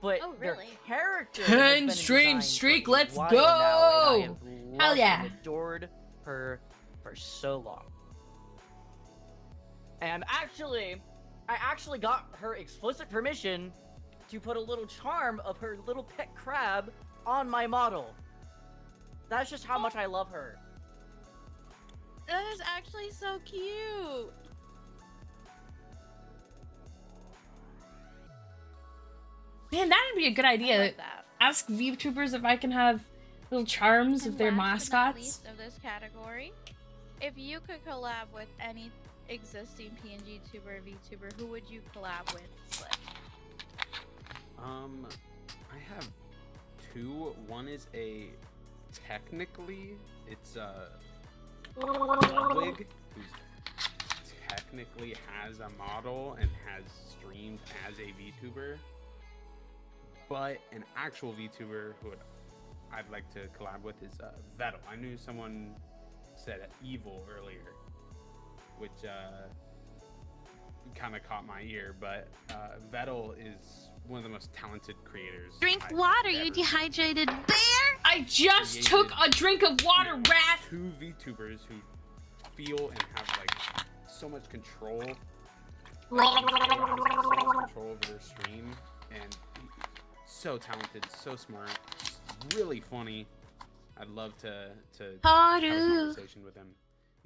But Oh, their really? character 10 has been in stream design streak, for a let's while go! now, and I have Hell loved yeah. and adored her for so long. And I actually got her explicit permission to put a little charm of her little pet crab on my model. That's just how much I love her. That is actually so cute. Man, that would be a good I idea. love that. Ask VTubers if I can have little charms of And their last but not mascots. least of this category, if you could collab with any existing PNG tuber or VTuber, who would you collab with, Slip? I have two. One is it's Ludwig, who technically has a model and has streamed as a VTuber, but an actual VTuber who I'd like to collab with is Vettel. I knew someone said evil earlier, which kind of caught my ear, but Vettel is one of the most talented creators. Drink I've water, ever you dehydrated bear! I just took a drink of water, Wrath! Two VTubers who feel and have like so much control. So much control over their stream, and so talented, so smart, really funny. I'd love to have a conversation with him,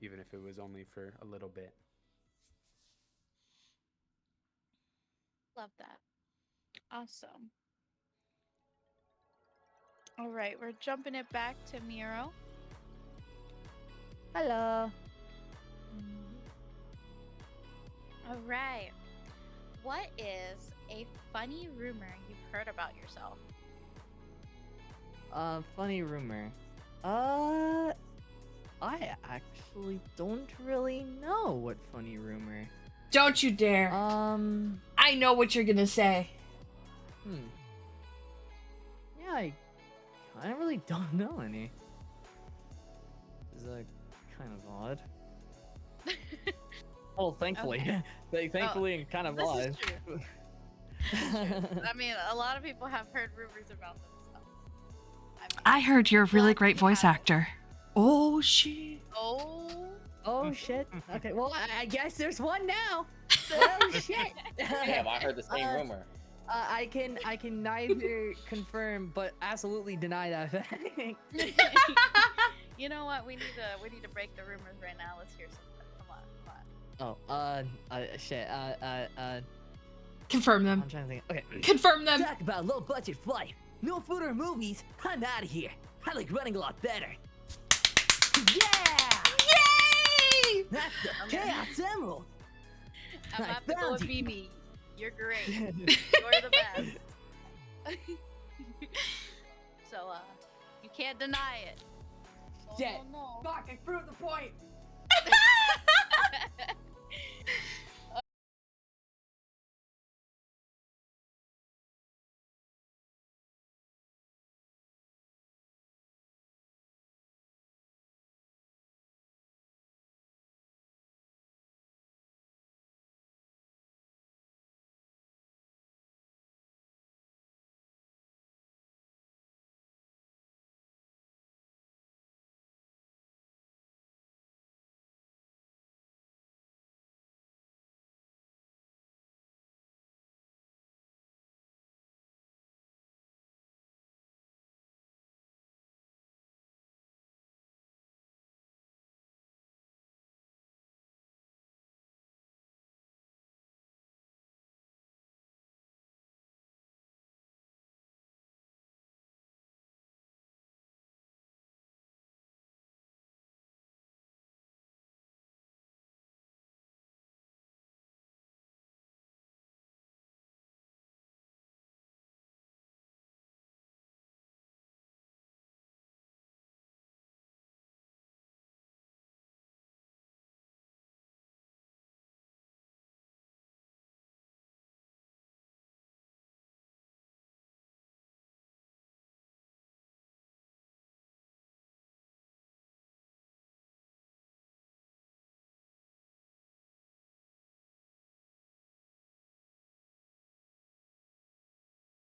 even if it was only for a little bit. Love that. Awesome. All right, we're jumping it back to Miro. Hello. All right. What is a funny rumor you've heard about yourself? Funny rumor. I actually don't really know what funny rumor. Don't you dare. I know what you're gonna say. Yeah, I really don't know any. Is that kind of odd? Well, thankfully. Okay. Thankfully and kind of This odd. is true. This is true. I mean, a lot of people have heard rumors about themselves. I heard you're a really great you voice have it. actor. Oh, shit. Oh shit. Okay, well I guess there's one now. Oh shit. Damn, I heard the same rumor. I can neither confirm but absolutely deny that fact. You know what? We need to break the rumors right now. Let's hear something. Come on. Oh, shit. Confirm them. I'm trying to think. Okay. Confirm them. Talk about low budget flight. No food or movies. I'm out of here. I like running a lot better. Yeah! Yay! That's the Chaos Emerald. I'm I about to go found with you. Mimi. You're great. You're the best. So, you can't deny it. Oh, Shit. no. Fuck, I proved the point.